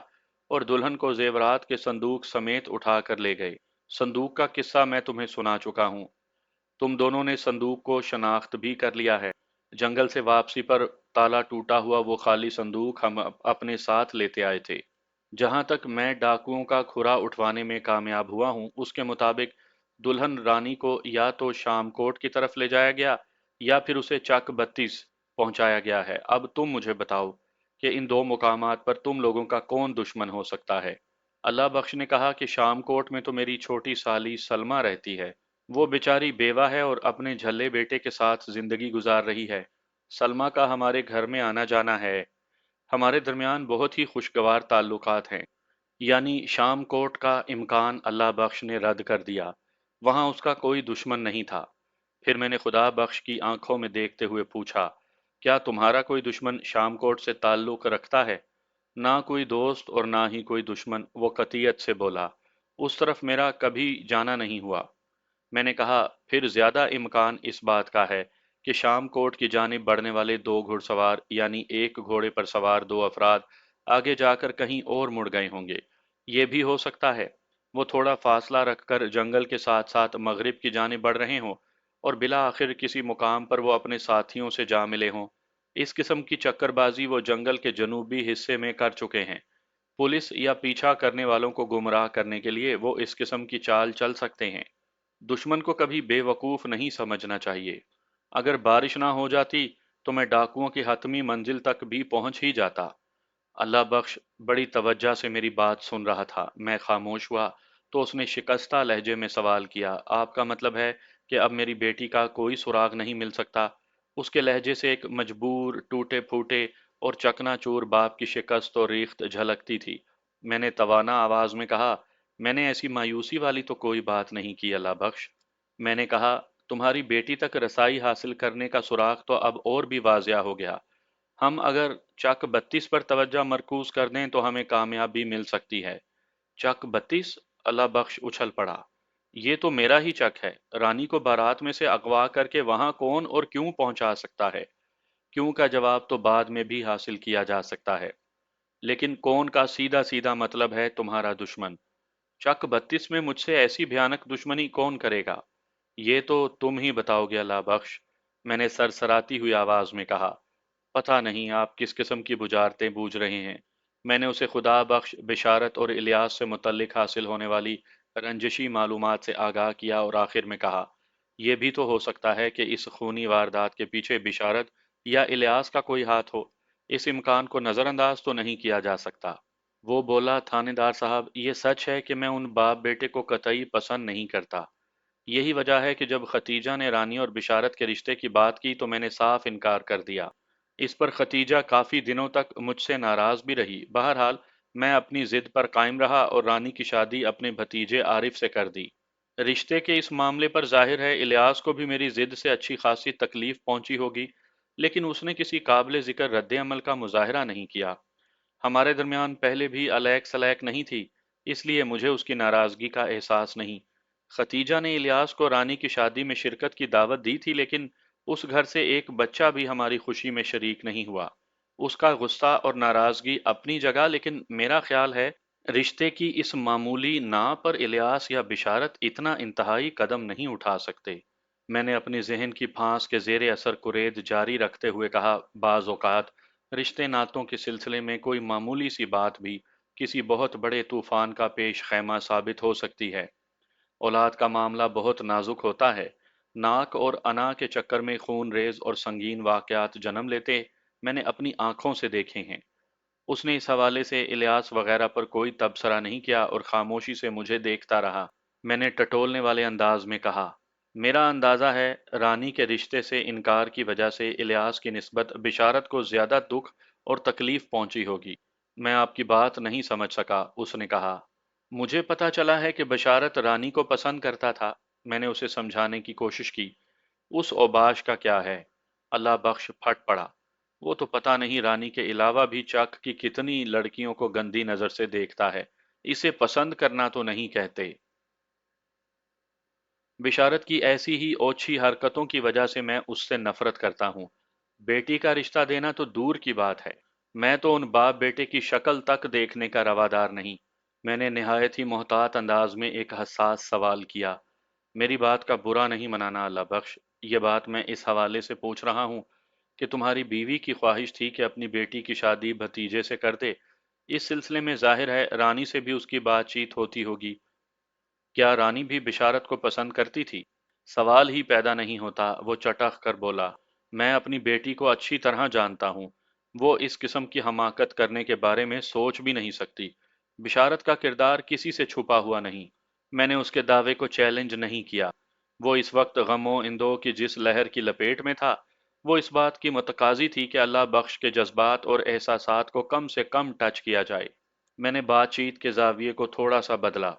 اور دلہن کو زیورات کے صندوق سمیت اٹھا کر لے گئے۔ صندوق کا قصہ میں تمہیں سنا چکا ہوں۔ تم دونوں نے صندوق کو شناخت بھی کر لیا ہے۔ جنگل سے واپسی پر تالا ٹوٹا ہوا وہ خالی صندوق ہم اپنے ساتھ لیتے آئے تھے۔ جہاں تک میں ڈاکوؤں کا کھرا اٹھوانے میں کامیاب ہوا ہوں، اس کے مطابق دلہن رانی کو یا تو شام کوٹ کی طرف لے جایا گیا یا پھر اسے چک 32 پہنچایا گیا ہے۔ اب تم مجھے بتاؤ کہ ان دو مقامات پر تم لوگوں کا کون دشمن ہو سکتا ہے؟ اللہ بخش نے کہا کہ شام کوٹ میں تو میری چھوٹی سالی سلمہ رہتی ہے۔ وہ بیچاری بیوہ ہے اور اپنے جھلے بیٹے کے ساتھ زندگی گزار رہی ہے۔ سلمہ کا ہمارے گھر میں آنا جانا ہے۔ ہمارے درمیان بہت ہی خوشگوار تعلقات ہیں۔ یعنی شام کوٹ کا امکان اللہ بخش نے رد کر دیا۔ وہاں اس کا کوئی دشمن نہیں تھا۔ پھر میں نے خدا بخش کی آنکھوں میں دیکھتے ہوئے پوچھا، کیا تمہارا کوئی دشمن شام کوٹ سے تعلق رکھتا ہے؟ نہ کوئی دوست اور نہ ہی کوئی دشمن، وہ قطعیت سے بولا۔ اس طرف میرا کبھی جانا نہیں ہوا۔ میں نے کہا پھر زیادہ امکان اس بات کا ہے کہ شام کوٹ کی جانب بڑھنے والے دو گھڑ سوار یعنی ایک گھوڑے پر سوار دو افراد آگے جا کر کہیں اور مڑ گئے ہوں گے۔ یہ بھی ہو سکتا ہے وہ تھوڑا فاصلہ رکھ کر جنگل کے ساتھ ساتھ مغرب کی جانب بڑھ رہے ہوں اور بالآخر کسی مقام پر وہ اپنے ساتھیوں سے جا ملے ہوں۔ اس قسم کی چکر بازی وہ جنگل کے جنوبی حصے میں کر چکے ہیں۔ پولیس یا پیچھا کرنے والوں کو گمراہ کرنے کے لیے وہ اس قسم کی چال چل سکتے ہیں۔ دشمن کو کبھی بے وقوف نہیں سمجھنا چاہیے۔ اگر بارش نہ ہو جاتی تو میں ڈاکوؤں کی حتمی منزل تک بھی پہنچ ہی جاتا۔ اللہ بخش بڑی توجہ سے میری بات سن رہا تھا۔ میں خاموش ہوا تو اس نے شکستہ لہجے میں سوال کیا، آپ کا مطلب ہے کہ اب میری بیٹی کا کوئی سراغ نہیں مل سکتا؟ اس کے لہجے سے ایک مجبور، ٹوٹے پھوٹے اور چکنا چور باپ کی شکست اور ریخت جھلکتی تھی۔ میں نے توانا آواز میں کہا، میں نے ایسی مایوسی والی تو کوئی بات نہیں کی اللہ بخش۔ میں نے کہا تمہاری بیٹی تک رسائی حاصل کرنے کا سراغ تو اب اور بھی واضح ہو گیا۔ ہم اگر چک 32 پر توجہ مرکوز کر دیں تو ہمیں کامیابی مل سکتی ہے۔ چک 32؟ اللہ بخش اچھل پڑا۔ یہ تو میرا ہی چک ہے۔ رانی کو بارات میں سے اغوا کر کے وہاں کون اور کیوں پہنچا سکتا ہے؟ کیوں کا جواب تو بعد میں بھی حاصل کیا جا سکتا ہے، لیکن کون کا سیدھا سیدھا مطلب ہے تمہارا دشمن۔ چک 32 میں مجھ سے ایسی بھیانک دشمنی کون کرے گا؟ یہ تو تم ہی بتاؤ گے اللہ بخش، میں نے سرسراتی ہوئی آواز میں کہا۔ پتہ نہیں آپ کس قسم کی بجارتیں بوجھ رہے ہیں۔ میں نے اسے خدا بخش، بشارت اور الیاس سے متعلق حاصل ہونے والی رنجشی معلومات سے آگاہ کیا اور آخر میں کہا، یہ بھی تو ہو سکتا ہے کہ اس خونی واردات کے پیچھے بشارت یا الیاس کا کوئی ہاتھ ہو۔ اس امکان کو نظر انداز تو نہیں کیا جا سکتا۔ وہ بولا، تھانے دار صاحب، یہ سچ ہے کہ میں ان باپ بیٹے کو قطعی پسند نہیں کرتا۔ یہی وجہ ہے کہ جب ختیجہ نے رانی اور بشارت کے رشتے کی بات کی تو میں نے صاف انکار کر دیا۔ اس پر ختیجہ کافی دنوں تک مجھ سے ناراض بھی رہی۔ بہرحال میں اپنی ضد پر قائم رہا اور رانی کی شادی اپنے بھتیجے عارف سے کر دی۔ رشتے کے اس معاملے پر ظاہر ہے الیاس کو بھی میری ضد سے اچھی خاصی تکلیف پہنچی ہوگی، لیکن اس نے کسی قابل ذکر رد عمل کا مظاہرہ نہیں کیا۔ ہمارے درمیان پہلے بھی الیک سلیک نہیں تھی، اس لیے مجھے اس کی ناراضگی کا احساس نہیں۔ ختیجہ نے الیاس کو رانی کی شادی میں شرکت کی دعوت دی تھی، لیکن اس گھر سے ایک بچہ بھی ہماری خوشی میں شریک نہیں ہوا۔ اس کا غصہ اور ناراضگی اپنی جگہ، لیکن میرا خیال ہے رشتے کی اس معمولی نا پر الیاس یا بشارت اتنا انتہائی قدم نہیں اٹھا سکتے۔ میں نے اپنی ذہن کی پھانس کے زیر اثر کرید جاری رکھتے ہوئے کہا، بعض اوقات رشتے ناتوں کے سلسلے میں کوئی معمولی سی بات بھی کسی بہت بڑے طوفان کا پیش خیمہ ثابت ہو سکتی ہے۔ اولاد کا معاملہ بہت نازک ہوتا ہے۔ ناک اور انا کے چکر میں خون ریز اور سنگین واقعات جنم لیتے میں نے اپنی آنکھوں سے دیکھے ہیں۔ اس نے اس حوالے سے الیاس وغیرہ پر کوئی تبصرہ نہیں کیا اور خاموشی سے مجھے دیکھتا رہا۔ میں نے ٹٹولنے والے انداز میں کہا، میرا اندازہ ہے رانی کے رشتے سے انکار کی وجہ سے الیاس کی نسبت بشارت کو زیادہ دکھ اور تکلیف پہنچی ہوگی۔ میں آپ کی بات نہیں سمجھ سکا، اس نے کہا۔ مجھے پتا چلا ہے کہ بشارت رانی کو پسند کرتا تھا۔ میں نے اسے سمجھانے کی کوشش کی۔ اس اوباش کا کیا ہے؟ اللہ بخش پھٹ پڑا۔ وہ تو پتہ نہیں رانی کے علاوہ بھی چک کی کتنی لڑکیوں کو گندی نظر سے دیکھتا ہے۔ اسے پسند کرنا تو نہیں کہتے۔ بشارت کی ایسی ہی اوچھی حرکتوں کی وجہ سے میں اس سے نفرت کرتا ہوں۔ بیٹی کا رشتہ دینا تو دور کی بات ہے، میں تو ان باپ بیٹے کی شکل تک دیکھنے کا روادار نہیں۔ میں نے نہایت ہی محتاط انداز میں ایک حساس سوال کیا۔ میری بات کا برا نہیں منانا اللہ بخش، یہ بات میں اس حوالے سے پوچھ رہا ہوں کہ تمہاری بیوی کی خواہش تھی کہ اپنی بیٹی کی شادی بھتیجے سے کر دے۔ اس سلسلے میں ظاہر ہے رانی سے بھی اس کی بات چیت ہوتی ہوگی۔ کیا رانی بھی بشارت کو پسند کرتی تھی؟ سوال ہی پیدا نہیں ہوتا، وہ چٹخ کر بولا۔ میں اپنی بیٹی کو اچھی طرح جانتا ہوں، وہ اس قسم کی حماقت کرنے کے بارے میں سوچ بھی نہیں سکتی۔ بشارت کا کردار کسی سے چھپا ہوا نہیں۔ میں نے اس کے دعوے کو چیلنج نہیں کیا۔ وہ اس وقت غم و اندوہ کی جس لہر کی لپیٹ میں تھا، وہ اس بات کی متقاضی تھی کہ اللہ بخش کے جذبات اور احساسات کو کم سے کم ٹچ کیا جائے۔ میں نے بات چیت کے زاویے کو تھوڑا سا بدلا۔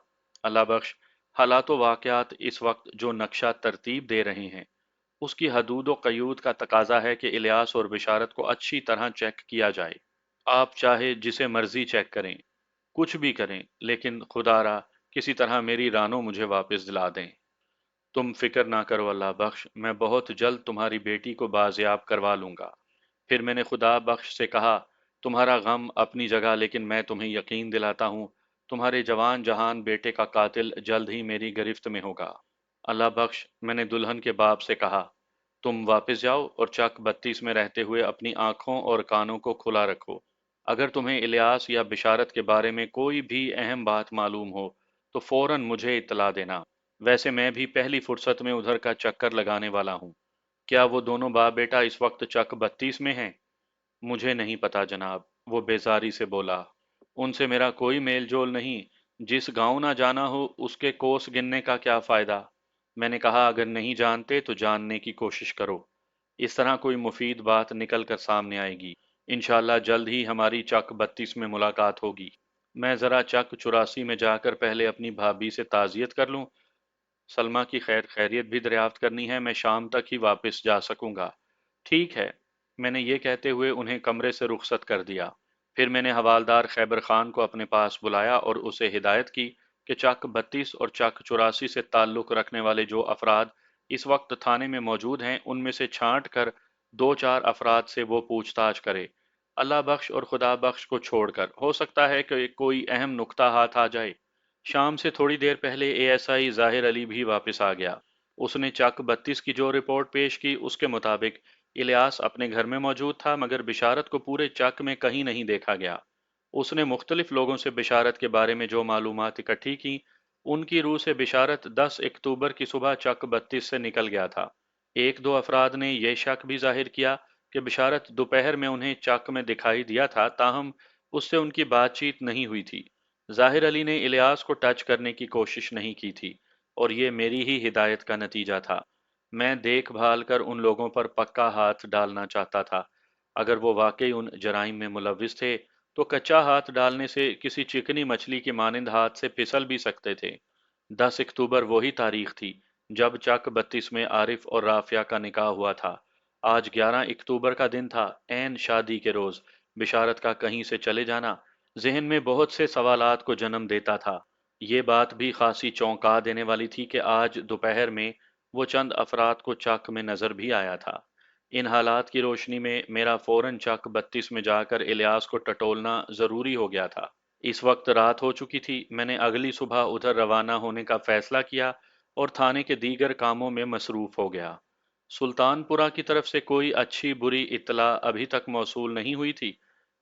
اللہ بخش، حالات و واقعات اس وقت جو نقشہ ترتیب دے رہے ہیں، اس کی حدود و قیود کا تقاضا ہے کہ الیاس اور بشارت کو اچھی طرح چیک کیا جائے۔ آپ چاہے جسے مرضی چیک کریں، کچھ بھی کریں، لیکن خدا را کسی طرح میری رانو مجھے واپس دلا دیں۔ تم فکر نہ کرو اللہ بخش، میں بہت جلد تمہاری بیٹی کو بازیاب کروا لوں گا۔ پھر میں نے خدا بخش سے کہا، تمہارا غم اپنی جگہ، لیکن میں تمہیں یقین دلاتا ہوں تمہارے جوان جہان بیٹے کا قاتل جلد ہی میری گرفت میں ہوگا۔ اللہ بخش، میں نے دلہن کے باپ سے کہا، تم واپس جاؤ اور چک 32 میں رہتے ہوئے اپنی آنکھوں اور کانوں کو کھلا رکھو۔ اگر تمہیں الیاس یا بشارت کے بارے میں کوئی بھی اہم بات معلوم ہو تو فوراً مجھے اطلاع دینا۔ ویسے میں بھی پہلی فرصت میں ادھر کا چکر لگانے والا ہوں۔ کیا وہ دونوں باپ بیٹا اس وقت چک 32 میں ہیں؟ مجھے نہیں پتا جناب، وہ بیزاری سے بولا۔ ان سے میرا کوئی میل جول نہیں، جس گاؤں نہ جانا ہو اس کے کوس گننے کا کیا فائدہ؟ میں نے کہا، اگر نہیں جانتے تو جاننے کی کوشش کرو، اس طرح کوئی مفید بات نکل کر سامنے آئے گی۔ انشاءاللہ جلد ہی ہماری چک 32 میں ملاقات ہوگی۔ میں ذرا چک 84 میں جا کر پہلے اپنی بھابھی سے تعزیت کر لوں، سلمہ کی خیر خیریت بھی دریافت کرنی ہے، میں شام تک ہی واپس جا سکوں گا۔ ٹھیک ہے، میں نے یہ کہتے ہوئے انہیں کمرے سے رخصت کر دیا۔ پھر میں نے حوالدار خیبر خان کو اپنے پاس بلایا اور اسے ہدایت کی کہ چک 32 اور چک 84 سے تعلق رکھنے والے جو افراد اس وقت تھانے میں موجود ہیں، ان میں سے چھانٹ کر 2-4 افراد سے وہ پوچھ تاچھ کرے، اللہ بخش اور خدا بخش کو چھوڑ کر۔ ہو سکتا ہے کہ کوئی اہم نکتہ ہاتھ آ جائے۔ شام سے تھوڑی دیر پہلے اے ایس آئی ظاہر علی بھی واپس آ گیا۔ اس نے چک 32 کی جو رپورٹ پیش کی اس کے مطابق الیاس اپنے گھر میں موجود تھا، مگر بشارت کو پورے چک میں کہیں نہیں دیکھا گیا۔ اس نے مختلف لوگوں سے بشارت کے بارے میں جو معلومات اکٹھی کی، ان کی روح سے بشارت 10 اکتوبر کی صبح چک 32 سے نکل گیا تھا۔ ایک دو افراد نے یہ شک بھی ظاہر کیا کہ بشارت دوپہر میں انہیں چک میں دکھائی دیا تھا، تاہم اس سے ان کی بات چیت نہیں ہوئی تھی۔ ظاہر علی نے الیاس کو ٹچ کرنے کی کوشش نہیں کی تھی، اور یہ میری ہی ہدایت کا نتیجہ تھا۔ میں دیکھ بھال کر ان لوگوں پر پکا ہاتھ ڈالنا چاہتا تھا۔ اگر وہ واقعی ان جرائم میں ملوث تھے تو کچا ہاتھ ڈالنے سے کسی چکنی مچھلی کی مانند ہاتھ سے پھسل بھی سکتے تھے۔ 10 اکتوبر وہی تاریخ تھی جب چک 32 میں عارف اور رافیہ کا نکاح ہوا تھا۔ آج 11 اکتوبر کا دن تھا، عین شادی کے روز۔ بشارت کا کہیں سے چلے جانا ذہن میں بہت سے سوالات کو جنم دیتا تھا۔ یہ بات بھی خاصی چونکا دینے والی تھی کہ آج دوپہر میں وہ چند افراد کو چک میں نظر بھی آیا تھا۔ ان حالات کی روشنی میں میرا فوراً چک 32 میں جا کر الیاس کو ٹٹولنا ضروری ہو گیا تھا۔ اس وقت رات ہو چکی تھی۔ میں نے اگلی صبح ادھر روانہ ہونے کا فیصلہ کیا اور تھانے کے دیگر کاموں میں مصروف ہو گیا۔ سلطان پورہ کی طرف سے کوئی اچھی بری اطلاع ابھی تک موصول نہیں ہوئی تھی۔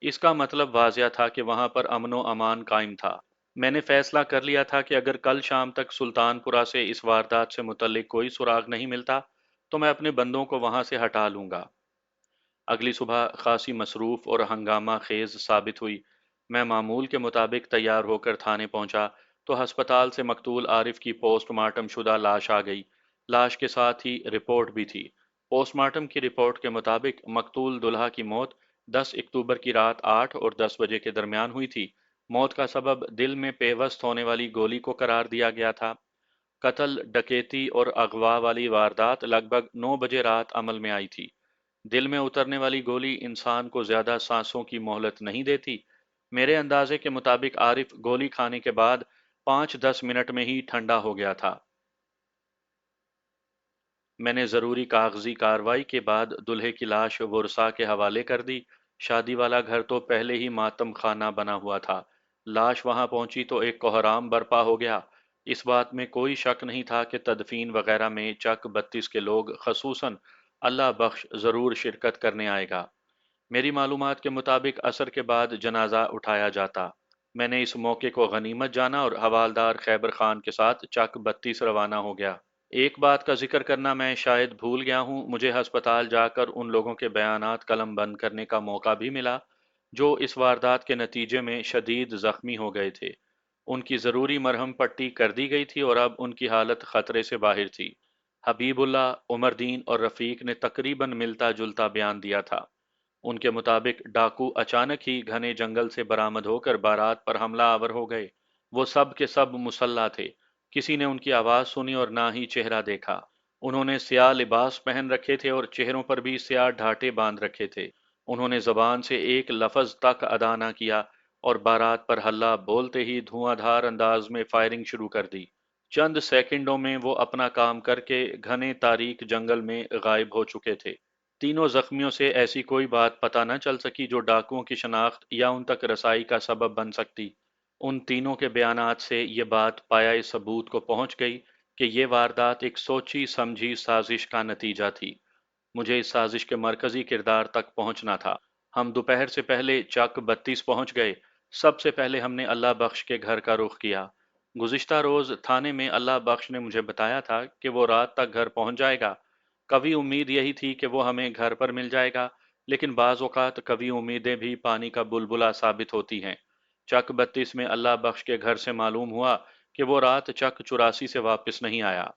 اس کا مطلب واضح تھا کہ وہاں پر امن و امان قائم تھا۔ میں نے فیصلہ کر لیا تھا کہ اگر کل شام تک سلطان پورہ سے اس واردات سے متعلق کوئی سراغ نہیں ملتا تو میں اپنے بندوں کو وہاں سے ہٹا لوں گا۔ اگلی صبح خاصی مصروف اور ہنگامہ خیز ثابت ہوئی۔ میں معمول کے مطابق تیار ہو کر تھانے پہنچا تو ہسپتال سے مقتول عارف کی پوسٹ مارٹم شدہ لاش آ گئی۔ لاش کے ساتھ ہی رپورٹ بھی تھی۔ پوسٹ مارٹم کی رپورٹ کے مطابق مقتول دلہا کی موت 10 اکتوبر کی رات 8 اور 10 بجے کے درمیان ہوئی تھی۔ موت کا سبب دل میں پیوست ہونے والی گولی کو قرار دیا گیا تھا۔ قتل، ڈکیتی اور اغوا والی واردات لگ بھگ 9 بجے رات عمل میں آئی تھی۔ دل میں اترنے والی گولی انسان کو زیادہ سانسوں کی مہلت نہیں دیتی۔ میرے اندازے کے مطابق عارف گولی کھانے کے بعد 5-10 منٹ میں ہی ٹھنڈا ہو گیا تھا۔ میں نے ضروری کاغذی کارروائی کے بعد دلہے کی لاش ورثاء کے حوالے کر دی۔ شادی والا گھر تو پہلے ہی ماتم خانہ بنا ہوا تھا۔ لاش وہاں پہنچی تو ایک کوہرام برپا ہو گیا۔ اس بات میں کوئی شک نہیں تھا کہ تدفین وغیرہ میں چک 32 کے لوگ خصوصاً اللہ بخش ضرور شرکت کرنے آئے گا۔ میری معلومات کے مطابق عصر کے بعد جنازہ اٹھایا جاتا۔ میں نے اس موقع کو غنیمت جانا اور حوالدار خیبر خان کے ساتھ چک 32 روانہ ہو گیا۔ ایک بات کا ذکر کرنا میں شاید بھول گیا ہوں، مجھے ہسپتال جا کر ان لوگوں کے بیانات قلم بند کرنے کا موقع بھی ملا جو اس واردات کے نتیجے میں شدید زخمی ہو گئے تھے۔ ان کی ضروری مرہم پٹی کر دی گئی تھی اور اب ان کی حالت خطرے سے باہر تھی۔ حبیب اللہ، عمر دین اور رفیق نے تقریباً ملتا جلتا بیان دیا تھا۔ ان کے مطابق ڈاکو اچانک ہی گھنے جنگل سے برآمد ہو کر بارات پر حملہ آور ہو گئے۔ وہ سب کے سب مسلح تھے۔ کسی نے ان کی آواز سنی اور نہ ہی چہرہ دیکھا۔ انہوں نے سیاہ لباس پہن رکھے تھے اور چہروں پر بھی سیاہ ڈھاٹے باندھ رکھے تھے۔ انہوں نے زبان سے ایک لفظ تک ادا نہ کیا اور بارات پر ہلہ بولتے ہی دھواں دھار انداز میں فائرنگ شروع کر دی۔ چند سیکنڈوں میں وہ اپنا کام کر کے گھنے تاریک جنگل میں غائب ہو چکے تھے۔ تینوں زخمیوں سے ایسی کوئی بات پتہ نہ چل سکی جو ڈاکوؤں کی شناخت یا ان تک رسائی کا سبب بن سکتی۔ ان تینوں کے بیانات سے یہ بات پایہ ثبوت کو پہنچ گئی کہ یہ واردات ایک سوچی سمجھی سازش کا نتیجہ تھی۔ مجھے اس سازش کے مرکزی کردار تک پہنچنا تھا۔ ہم دوپہر سے پہلے چک 32 پہنچ گئے۔ سب سے پہلے ہم نے اللہ بخش کے گھر کا رخ کیا۔ گزشتہ روز تھانے میں اللہ بخش نے مجھے بتایا تھا کہ وہ رات تک گھر پہنچ جائے گا۔ کبھی امید یہی تھی کہ وہ ہمیں گھر پر مل جائے گا، لیکن بعض اوقات کبھی امیدیں بھی پانی کا بلبلہ ثابت ہوتی ہیں۔ چک 32 میں اللہ بخش کے گھر سے معلوم ہوا کہ وہ رات چک 84 سے واپس نہیں آیا۔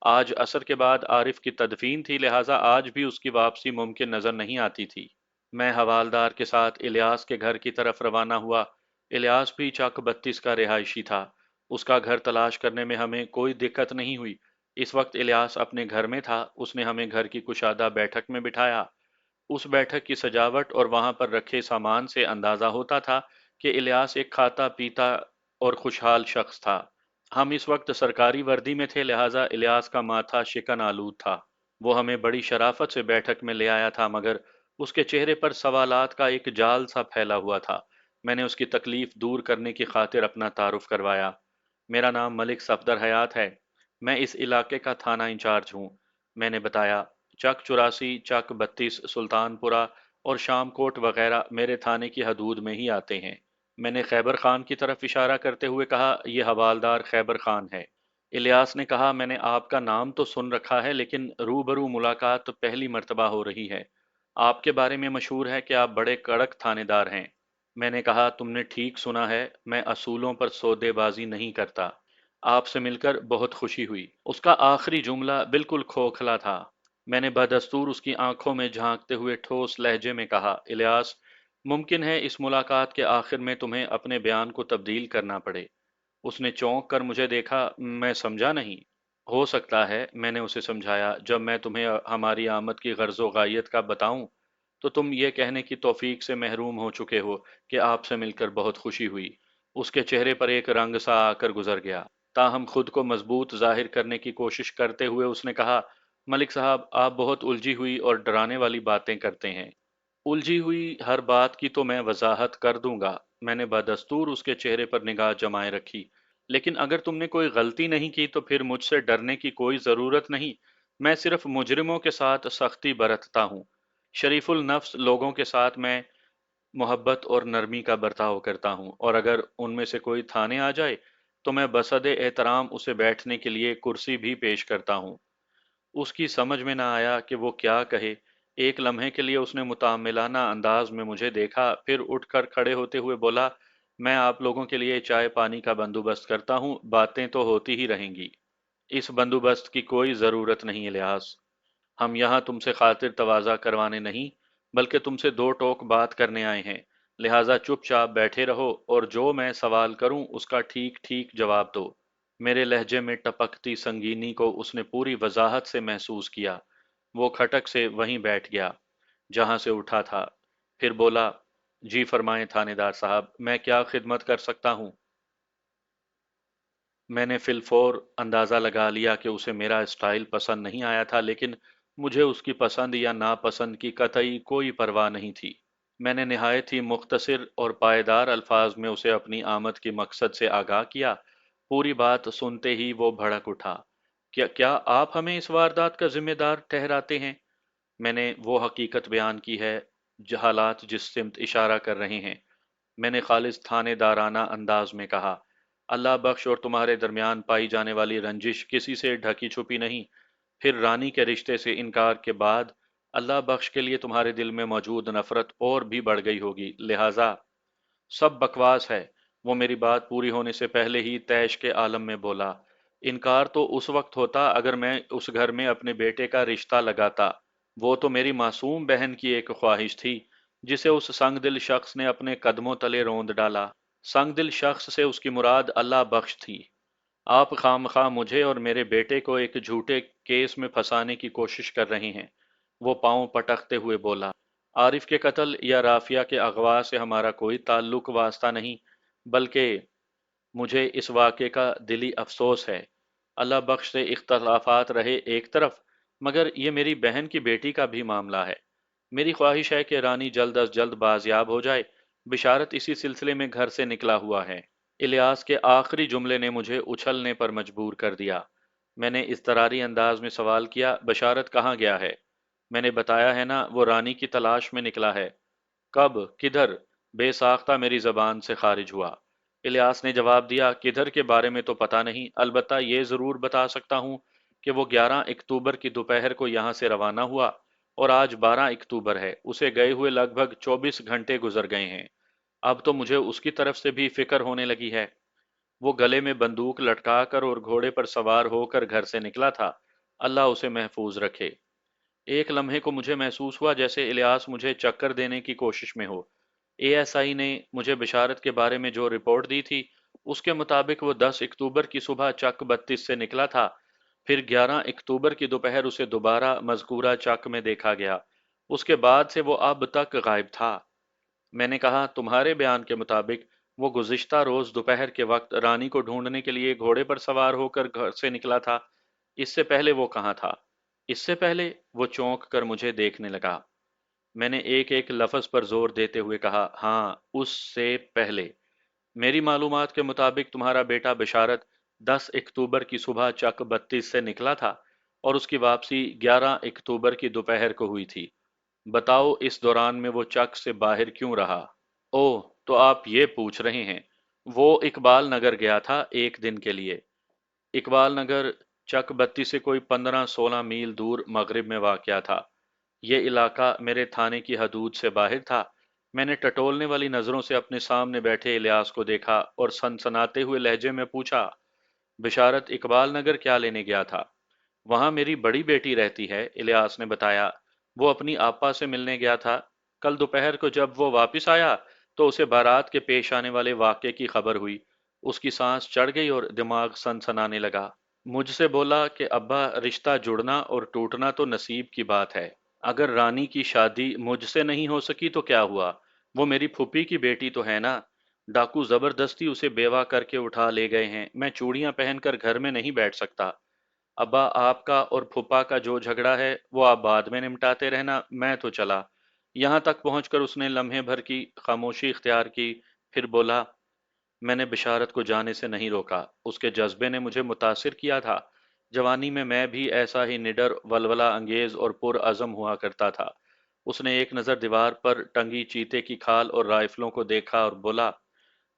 آج عصر کے بعد عارف کی تدفین تھی، لہٰذا آج بھی اس کی واپسی ممکن نظر نہیں آتی تھی۔ میں حوالدار کے ساتھ الیاس کے گھر کی طرف روانہ ہوا۔ الیاس بھی چک 32 کا رہائشی تھا۔ اس کا گھر تلاش کرنے میں ہمیں کوئی دقت نہیں ہوئی۔ اس وقت الیاس اپنے گھر میں تھا۔ اس نے ہمیں گھر کی کشادہ بیٹھک میں بٹھایا۔ اس بیٹھک کی سجاوٹ اور وہاں پر رکھے سامان سے اندازہ ہوتا تھا کہ الیاس ایک کھاتا پیتا اور خوشحال شخص تھا۔ ہم اس وقت سرکاری وردی میں تھے، لہٰذا الیاس کا ماتھا شکن آلود تھا۔ وہ ہمیں بڑی شرافت سے بیٹھک میں لے آیا تھا، مگر اس کے چہرے پر سوالات کا ایک جال سا پھیلا ہوا تھا۔ میں نے اس کی تکلیف دور کرنے کی خاطر اپنا تعارف کروایا۔ میرا نام ملک صفدر حیات ہے۔ میں اس علاقے کا تھانہ انچارج ہوں۔ میں نے بتایا۔ چک 84، چک 32، سلطان پورہ اور شام کوٹ وغیرہ میرے تھانے کی حدود میں ہی آتے ہیں۔ میں نے خیبر خان کی طرف اشارہ کرتے ہوئے کہا، یہ حوالدار خیبر خان ہے۔ الیاس نے کہا، میں نے آپ کا نام تو سن رکھا ہے، لیکن روبرو ملاقات پہلی مرتبہ ہو رہی ہے۔ آپ کے بارے میں مشہور ہے کہ آپ بڑے کڑک تھانے دار ہیں۔ میں نے کہا، تم نے ٹھیک سنا ہے، میں اصولوں پر سودے بازی نہیں کرتا۔ آپ سے مل کر بہت خوشی ہوئی۔ اس کا آخری جملہ بالکل کھوکھلا تھا۔ میں نے بدستور اس کی آنکھوں میں جھانکتے ہوئے ٹھوس لہجے میں کہا، الیاس، ممکن ہے اس ملاقات کے آخر میں تمہیں اپنے بیان کو تبدیل کرنا پڑے۔ اس نے چونک کر مجھے دیکھا۔ میں سمجھا نہیں۔ ہو سکتا ہے، میں نے اسے سمجھایا، جب میں تمہیں ہماری آمد کی غرض و غایت کا بتاؤں تو تم یہ کہنے کی توفیق سے محروم ہو چکے ہو کہ آپ سے مل کر بہت خوشی ہوئی۔ اس کے چہرے پر ایک رنگ سا آ کر گزر گیا۔ تاہم خود کو مضبوط ظاہر کرنے کی کوشش کرتے ہوئے اس نے کہا، ملک صاحب، آپ بہت الجھی ہوئی اور ڈرانے والی باتیں کرتے ہیں۔ الجھی ہوئی ہر بات کی تو میں وضاحت کر دوں گا۔ میں نے بدستور اس کے چہرے پر نگاہ جمائے رکھی۔ لیکن اگر تم نے کوئی غلطی نہیں کی تو پھر مجھ سے ڈرنے کی کوئی ضرورت نہیں۔ میں صرف مجرموں کے ساتھ سختی برتتا ہوں۔ شریف النفس لوگوں کے ساتھ میں محبت اور نرمی کا برتاؤ کرتا ہوں، اور اگر ان میں سے کوئی تھانے آ جائے تو میں بصد احترام اسے بیٹھنے کے لیے کرسی بھی پیش کرتا ہوں۔ اس کی سمجھ میں نہ آیا کہ وہ کیا کہے۔ ایک لمحے کے لیے اس نے متعاملانہ انداز میں مجھے دیکھا، پھر اٹھ کر کھڑے ہوتے ہوئے بولا، میں آپ لوگوں کے لیے چائے پانی کا بندوبست کرتا ہوں، باتیں تو ہوتی ہی رہیں گی۔ اس بندوبست کی کوئی ضرورت نہیں الیاس، ہم یہاں تم سے خاطر تواضع کروانے نہیں بلکہ تم سے دو ٹوک بات کرنے آئے ہیں، لہٰذا چپ چاپ بیٹھے رہو اور جو میں سوال کروں اس کا ٹھیک ٹھیک جواب دو۔ میرے لہجے میں ٹپکتی سنگینی کو اس نے پوری وضاحت سے محسوس کیا۔ وہ کھٹک سے وہیں بیٹھ گیا جہاں سے اٹھا تھا، پھر بولا، جی فرمائیں تھانے دار صاحب، میں کیا خدمت کر سکتا ہوں؟ میں نے فی الفور اندازہ لگا لیا کہ اسے میرا اسٹائل پسند نہیں آیا تھا، لیکن مجھے اس کی پسند یا ناپسند کی قطعی کوئی پرواہ نہیں تھی۔ میں نے نہایت ہی مختصر اور پائیدار الفاظ میں اسے اپنی آمد کے مقصد سے آگاہ کیا۔ پوری بات سنتے ہی وہ بھڑک اٹھا، کیا آپ ہمیں اس واردات کا ذمہ دار ٹھہراتے ہیں؟ میں نے وہ حقیقت بیان کی ہے حالات جس سمت اشارہ کر رہے ہیں۔ میں نے خالص تھانے دارانہ انداز میں کہا، اللہ بخش اور تمہارے درمیان پائی جانے والی رنجش کسی سے ڈھکی چھپی نہیں، پھر رانی کے رشتے سے انکار کے بعد اللہ بخش کے لیے تمہارے دل میں موجود نفرت اور بھی بڑھ گئی ہوگی، لہٰذا سب بکواس ہے۔ وہ میری بات پوری ہونے سے پہلے ہی طیش کے عالم میں بولا، انکار تو اس وقت ہوتا اگر میں اس گھر میں اپنے بیٹے کا رشتہ لگاتا، وہ تو میری معصوم بہن کی ایک خواہش تھی جسے اس سنگ دل شخص نے اپنے قدموں تلے روند ڈالا۔ سنگ دل شخص سے اس کی مراد اللہ بخش تھی۔ آپ خواہ مجھے اور میرے بیٹے کو ایک جھوٹے کیس میں پھنسانے کی کوشش کر رہے ہیں۔ وہ پاؤں پٹکتے ہوئے بولا، عارف کے قتل یا رافیہ کے اغوا سے ہمارا کوئی تعلق واسطہ نہیں، بلکہ مجھے اس واقعے کا دلی افسوس ہے۔ اللہ بخش سے اختلافات رہے ایک طرف، مگر یہ میری بہن کی بیٹی کا بھی معاملہ ہے۔ میری خواہش ہے کہ رانی جلد از جلد بازیاب ہو جائے، بشارت اسی سلسلے میں گھر سے نکلا ہوا ہے۔ الیاس کے آخری جملے نے مجھے اچھلنے پر مجبور کر دیا۔ میں نے اضطراری انداز میں سوال کیا، بشارت کہاں گیا ہے؟ میں نے بتایا ہے نا، وہ رانی کی تلاش میں نکلا ہے۔ کب؟ کدھر؟ بے ساختہ میری زبان سے خارج ہوا۔ الیاس نے جواب دیا، کدھر کے بارے میں تو پتہ نہیں، البتہ یہ ضرور بتا سکتا ہوں کہ وہ 11 اکتوبر کی دوپہر کو یہاں سے روانہ ہوا اور آج 12 اکتوبر ہے، اسے گئے ہوئے لگ بھگ 24 گھنٹے گزر گئے ہیں۔ اب تو مجھے اس کی طرف سے بھی فکر ہونے لگی ہے۔ وہ گلے میں بندوق لٹکا کر اور گھوڑے پر سوار ہو کر گھر سے نکلا تھا، اللہ اسے محفوظ رکھے۔ ایک لمحے کو مجھے محسوس ہوا جیسے الیاس مجھے چکر دینے کی کوشش میں ہو۔ اے ایس آئی نے مجھے بشارت کے بارے میں جو رپورٹ دی تھی اس کے مطابق وہ 10 اکتوبر کی صبح چک 32 سے نکلا تھا، پھر 11 اکتوبر کی دوپہر اسے دوبارہ مذکورہ چک میں دیکھا گیا، اس کے بعد سے وہ اب تک غائب تھا۔ میں نے کہا، تمہارے بیان کے مطابق وہ گزشتہ روز دوپہر کے وقت رانی کو ڈھونڈنے کے لیے گھوڑے پر سوار ہو کر گھر سے نکلا تھا، اس سے پہلے وہ کہاں تھا؟ اس سے پہلے؟ وہ چونک کر مجھے دیکھنے لگا۔ میں نے ایک ایک لفظ پر زور دیتے ہوئے کہا، ہاں، اس سے پہلے۔ میری معلومات کے مطابق تمہارا بیٹا بشارت 10 اکتوبر کی صبح چک 32 سے نکلا تھا اور اس کی واپسی 11 اکتوبر کی دوپہر کو ہوئی تھی۔ بتاؤ اس دوران میں وہ چک سے باہر کیوں رہا؟ اوہ، تو آپ یہ پوچھ رہے ہیں۔ وہ اقبال نگر گیا تھا ایک دن کے لیے۔ اقبال نگر چک بتی سے کوئی 15-16 میل دور مغرب میں واقع تھا۔ یہ علاقہ میرے تھانے کی حدود سے باہر تھا۔ میں نے ٹٹولنے والی نظروں سے اپنے سامنے بیٹھے الیاس کو دیکھا اور سنسناتے ہوئے لہجے میں پوچھا، بشارت اقبال نگر کیا لینے گیا تھا؟ وہاں میری بڑی بیٹی رہتی ہے، الیاس نے بتایا، وہ اپنی آپا سے ملنے گیا تھا۔ کل دوپہر کو جب وہ واپس آیا تو اسے بارات کے پیش آنے والے واقعے کی خبر ہوئی۔ اس کی سانس چڑھ گئی اور دماغ سنسنانے لگا۔ مجھ سے بولا کہ ابا، رشتہ جڑنا اور ٹوٹنا تو نصیب کی بات ہے۔ اگر رانی کی شادی مجھ سے نہیں ہو سکی تو کیا ہوا؟ وہ میری پھوپھی کی بیٹی تو ہے نا۔ ڈاکو زبردستی اسے بیوہ کر کے اٹھا لے گئے ہیں، میں چوڑیاں پہن کر گھر میں نہیں بیٹھ سکتا۔ ابا، آپ کا اور پھوپھا کا جو جھگڑا ہے وہ آپ بعد میں نمٹاتے رہنا، میں تو چلا۔ یہاں تک پہنچ کر اس نے لمحے بھر کی خاموشی اختیار کی، پھر بولا، میں نے بشارت کو جانے سے نہیں روکا، اس کے جذبے نے مجھے متاثر کیا تھا۔ جوانی میں بھی ایسا ہی نڈر، ولولہ انگیز اور پرعزم ہوا کرتا تھا۔ اس نے ایک نظر دیوار پر ٹنگی چیتے کی کھال اور رائفلوں کو دیکھا اور بولا،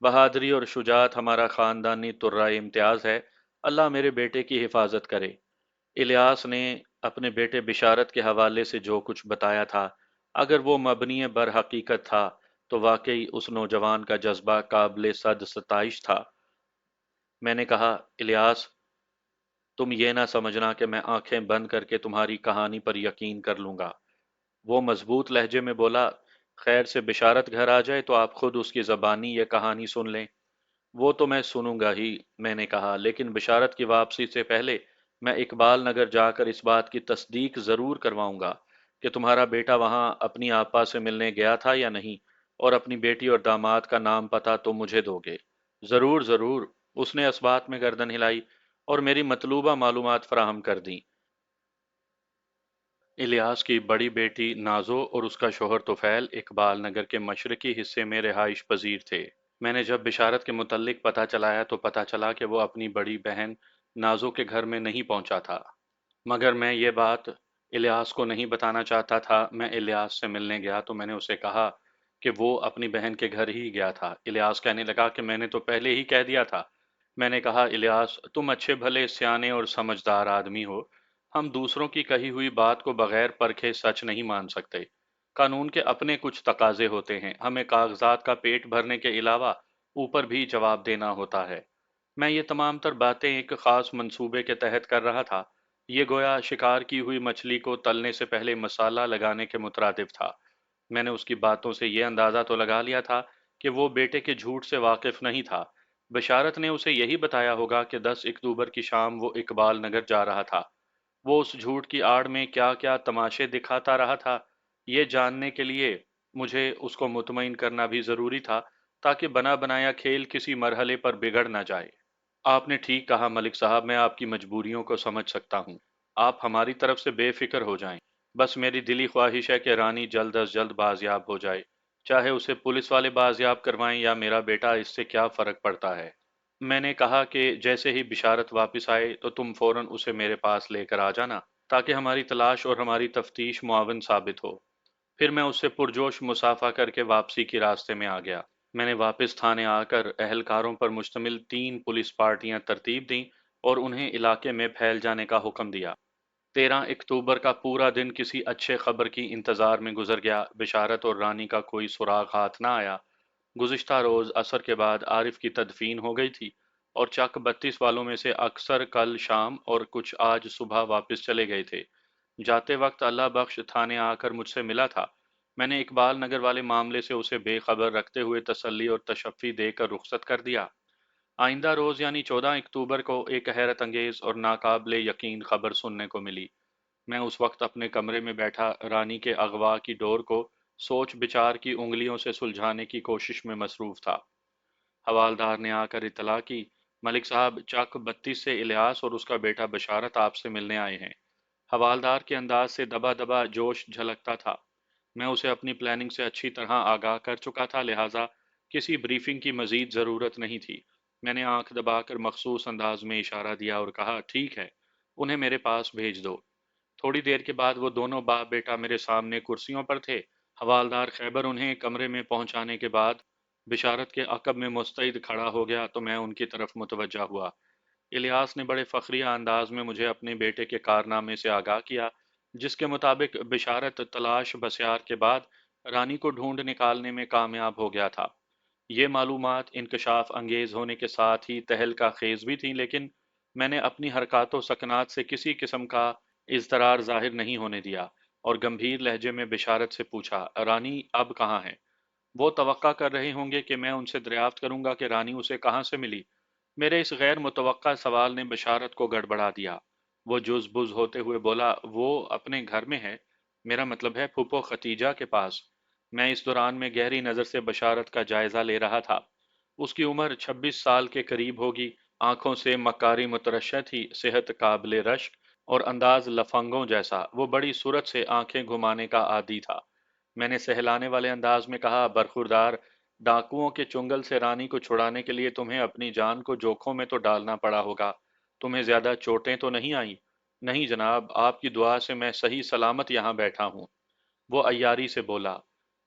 بہادری اور شجاعت ہمارا خاندانی ترائے امتیاز ہے، اللہ میرے بیٹے کی حفاظت کرے۔ الیاس نے اپنے بیٹے بشارت کے حوالے سے جو کچھ بتایا تھا، اگر وہ مبنی بر حقیقت تھا تو واقعی اس نوجوان کا جذبہ قابل صد ستائش تھا۔ میں نے کہا، الیاس، تم یہ نہ سمجھنا کہ میں آنکھیں بند کر کے تمہاری کہانی پر یقین کر لوں گا۔ وہ مضبوط لہجے میں بولا، خیر سے بشارت گھر آ جائے تو آپ خود اس کی زبانی یہ کہانی سن لیں۔ وہ تو میں سنوں گا ہی، میں نے کہا، لیکن بشارت کی واپسی سے پہلے میں اقبال نگر جا کر اس بات کی تصدیق ضرور کرواؤں گا کہ تمہارا بیٹا وہاں اپنی آپا سے ملنے گیا تھا یا نہیں، اور اپنی بیٹی اور داماد کا نام پتہ تو مجھے دو گے۔ ضرور ضرور، اس نے اس بات میں گردن ہلائی اور میری مطلوبہ معلومات فراہم کر دیں۔ الیاس کی بڑی بیٹی نازو اور اس کا شوہر طفیل اقبال نگر کے مشرقی حصے میں رہائش پذیر تھے۔ میں نے جب بشارت کے متعلق پتہ چلایا تو پتہ چلا کہ وہ اپنی بڑی بہن نازو کے گھر میں نہیں پہنچا تھا، مگر میں یہ بات الیاس کو نہیں بتانا چاہتا تھا۔ میں الیاس سے ملنے گیا تو میں نے اسے کہا کہ وہ اپنی بہن کے گھر ہی گیا تھا۔ الیاس کہنے لگا کہ میں نے تو پہلے ہی کہہ دیا تھا۔ میں نے کہا، الیاس، تم اچھے بھلے سیانے اور سمجھدار آدمی ہو، ہم دوسروں کی کہی ہوئی بات کو بغیر پرکھے سچ نہیں مان سکتے۔ قانون کے اپنے کچھ تقاضے ہوتے ہیں، ہمیں کاغذات کا پیٹ بھرنے کے علاوہ اوپر بھی جواب دینا ہوتا ہے۔ میں یہ تمام تر باتیں ایک خاص منصوبے کے تحت کر رہا تھا۔ یہ گویا شکار کی ہوئی مچھلی کو تلنے سے پہلے مسالہ لگانے کے مترادف تھا۔ میں نے اس کی باتوں سے یہ اندازہ تو لگا لیا تھا کہ وہ بیٹے کے جھوٹ سے واقف نہیں تھا۔ بشارت نے اسے یہی بتایا ہوگا کہ 10 اکتوبر کی شام وہ اقبال نگر جا رہا تھا۔ وہ اس جھوٹ کی آڑ میں کیا کیا تماشے دکھاتا رہا تھا، یہ جاننے کے لیے مجھے اس کو مطمئن کرنا بھی ضروری تھا، تاکہ بنا بنایا کھیل کسی مرحلے پر بگڑ نہ جائے۔ آپ نے ٹھیک کہا ملک صاحب، میں آپ کی مجبوریوں کو سمجھ سکتا ہوں۔ آپ ہماری طرف سے بے فکر ہو جائیں۔ بس میری دلی خواہش ہے کہ رانی جلد از جلد بازیاب ہو جائے، چاہے اسے پولیس والے بازیاب کروائیں یا میرا بیٹا، اس سے کیا فرق پڑتا ہے۔ میں نے کہا کہ جیسے ہی بشارت واپس آئے تو تم فوراً اسے میرے پاس لے کر آ جانا، تاکہ ہماری تلاش اور ہماری تفتیش معاون ثابت ہو۔ پھر میں اس سے پرجوش مصافحہ کر کے واپسی کی راستے میں آ گیا۔ میں نے واپس تھانے آ کر اہلکاروں پر مشتمل 3 پولیس پارٹیاں ترتیب دیں اور انہیں علاقے میں پھیل جانے کا حکم دیا۔ 13 اکتوبر کا پورا دن کسی اچھے خبر کی انتظار میں گزر گیا۔ بشارت اور رانی کا کوئی سراغ ہاتھ نہ آیا۔ گزشتہ روز عصر کے بعد عارف کی تدفین ہو گئی تھی، اور چک 32 والوں میں سے اکثر کل شام اور کچھ آج صبح واپس چلے گئے تھے۔ جاتے وقت اللہ بخش تھانے آ کر مجھ سے ملا تھا۔ میں نے اقبال نگر والے معاملے سے اسے بے خبر رکھتے ہوئے تسلی اور تشفی دے کر رخصت کر دیا۔ آئندہ روز یعنی 14 اکتوبر کو ایک حیرت انگیز اور ناقابل یقین خبر سننے کو ملی۔ میں اس وقت اپنے کمرے میں بیٹھا رانی کے اغوا کی ڈور کو سوچ بچار کی انگلیوں سے سلجھانے کی کوشش میں مصروف تھا۔ حوالدار نے آ کر اطلاع کی، ملک صاحب، چک 32 سے الیاس اور اس کا بیٹا بشارت آپ سے ملنے آئے ہیں۔ حوالدار کے انداز سے دبا دبا جوش جھلکتا تھا۔ میں اسے اپنی پلاننگ سے اچھی طرح آگاہ کر چکا تھا، لہٰذا کسی بریفنگ کی مزید ضرورت نہیں تھی۔ میں نے آنکھ دبا کر مخصوص انداز میں اشارہ دیا اور کہا، ٹھیک ہے، انہیں میرے پاس بھیج دو۔ تھوڑی دیر کے بعد وہ دونوں باپ بیٹا میرے سامنے کرسیوں پر تھے۔ حوالدار خیبر انہیں کمرے میں پہنچانے کے بعد بشارت کے عقب میں مستعد کھڑا ہو گیا تو میں ان کی طرف متوجہ ہوا۔ الیاس نے بڑے فخریہ انداز میں مجھے اپنے بیٹے کے کارنامے سے آگاہ کیا، جس کے مطابق بشارت تلاش بسیار کے بعد رانی کو ڈھونڈ نکالنے میں کامیاب ہو گیا تھا۔ یہ معلومات انکشاف انگیز ہونے کے ساتھ ہی تہلکہ خیز بھی تھیں، لیکن میں نے اپنی حرکات و سکنات سے کسی قسم کا اضطرار ظاہر نہیں ہونے دیا، اور گمبھیر لہجے میں بشارت سے پوچھا، رانی اب کہاں ہے؟ وہ توقع کر رہے ہوں گے کہ میں ان سے دریافت کروں گا کہ رانی اسے کہاں سے ملی۔ میرے اس غیر متوقع سوال نے بشارت کو گڑبڑا دیا۔ وہ جز بز ہوتے ہوئے بولا، وہ اپنے گھر میں ہے، میرا مطلب ہے پھپھو ختیجہ کے پاس۔ میں اس دوران میں گہری نظر سے بشارت کا جائزہ لے رہا تھا۔ اس کی عمر 26 سال کے قریب ہوگی، آنکھوں سے مکاری مترشح تھی، صحت قابل رشک اور انداز لفنگوں جیسا۔ وہ بڑی صورت سے آنکھیں گھمانے کا عادی تھا۔ میں نے سہلانے والے انداز میں کہا، برخوردار، ڈاکوؤں کے چنگل سے رانی کو چھڑانے کے لیے تمہیں اپنی جان کو جوکھوں میں تو ڈالنا پڑا ہوگا۔ تمہیں زیادہ چوٹیں تو نہیں آئیں؟ نہیں جناب، آپ کی دعا سے میں صحیح سلامت یہاں بیٹھا ہوں، وہ عیاری سے بولا۔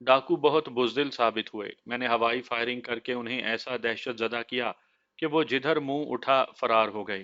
ڈاکو بہت بزدل ثابت ہوئے۔ میں نے ہوائی فائرنگ کر کے انہیں ایسا دہشت زدہ کیا کہ وہ جدھر منہ اٹھا فرار ہو گئے۔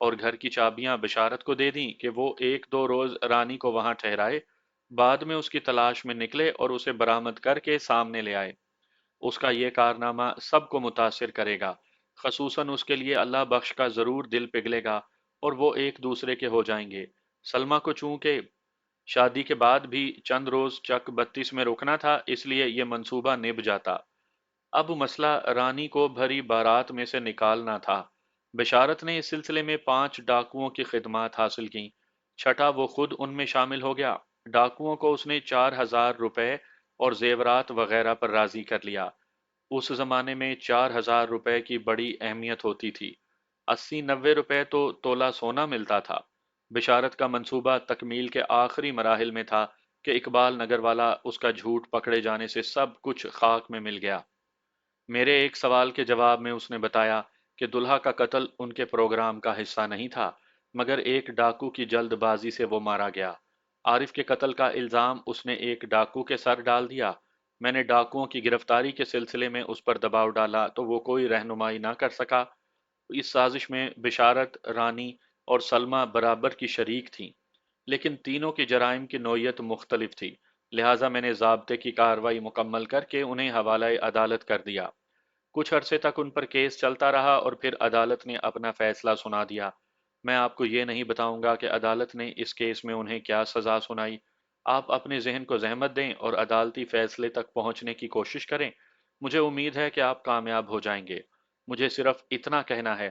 اور گھر کی چابیاں بشارت کو دے دیں کہ وہ ایک دو روز رانی کو وہاں ٹھہرائے، بعد میں اس کی تلاش میں نکلے اور اسے برآمد کر کے سامنے لے آئے۔ اس کا یہ کارنامہ سب کو متاثر کرے گا، خصوصاً اس کے لیے اللہ بخش کا ضرور دل پگھلے گا اور وہ ایک دوسرے کے ہو جائیں گے۔ سلمہ کو چونکہ شادی کے بعد بھی چند روز چک 32 میں رکنا تھا، اس لیے یہ منصوبہ نب جاتا۔ اب مسئلہ رانی کو بھری بارات میں سے نکالنا تھا۔ بشارت نے اس سلسلے میں 5 ڈاکوؤں کی خدمات حاصل کیں۔ چھٹا وہ خود ان میں شامل ہو گیا۔ ڈاکوؤں کو اس نے 4,000 روپے اور زیورات وغیرہ پر راضی کر لیا۔ اس زمانے میں 4,000 روپے کی بڑی اہمیت ہوتی تھی۔ 80-90 روپے تو تولہ سونا ملتا تھا۔ بشارت کا منصوبہ تکمیل کے آخری مراحل میں تھا کہ اقبال نگر والا اس کا جھوٹ پکڑے جانے سے سب کچھ خاک میں مل گیا۔ میرے ایک سوال کے جواب میں اس نے بتایا کہ دلہا کا قتل ان کے پروگرام کا حصہ نہیں تھا، مگر ایک ڈاکو کی جلد بازی سے وہ مارا گیا۔ عارف کے قتل کا الزام اس نے ایک ڈاکو کے سر ڈال دیا۔ میں نے ڈاکوؤں کی گرفتاری کے سلسلے میں اس پر دباؤ ڈالا تو وہ کوئی رہنمائی نہ کر سکا۔ اس سازش میں بشارت، رانی اور سلمہ برابر کی شریک تھیں، لیکن تینوں کی جرائم کی نوعیت مختلف تھی، لہٰذا میں نے ضابطے کی کارروائی مکمل کر کے انہیں حوالہ عدالت کر دیا۔ کچھ عرصے تک ان پر کیس چلتا رہا اور پھر عدالت نے اپنا فیصلہ سنا دیا۔ میں آپ کو یہ نہیں بتاؤں گا کہ عدالت نے اس کیس میں انہیں کیا سزا سنائی۔ آپ اپنے ذہن کو زحمت دیں اور عدالتی فیصلے تک پہنچنے کی کوشش کریں۔ مجھے امید ہے کہ آپ کامیاب ہو جائیں گے۔ مجھے صرف اتنا کہنا ہے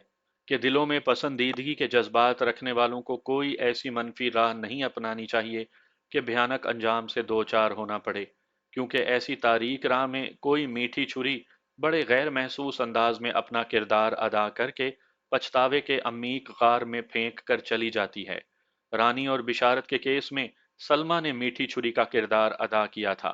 کہ دلوں میں پسندیدگی کے جذبات رکھنے والوں کو کوئی ایسی منفی راہ نہیں اپنانی چاہیے کہ بھیانک انجام سے دوچار ہونا پڑے، کیونکہ ایسی تاریک راہ میں کوئی میٹھی چھری بڑے غیر محسوس انداز میں اپنا کردار ادا کر کے پچھتاوے کے عمیق غار میں پھینک کر چلی جاتی ہے۔ رانی اور بشارت کے کیس میں سلمہ نے میٹھی چھری کا کردار ادا کیا تھا۔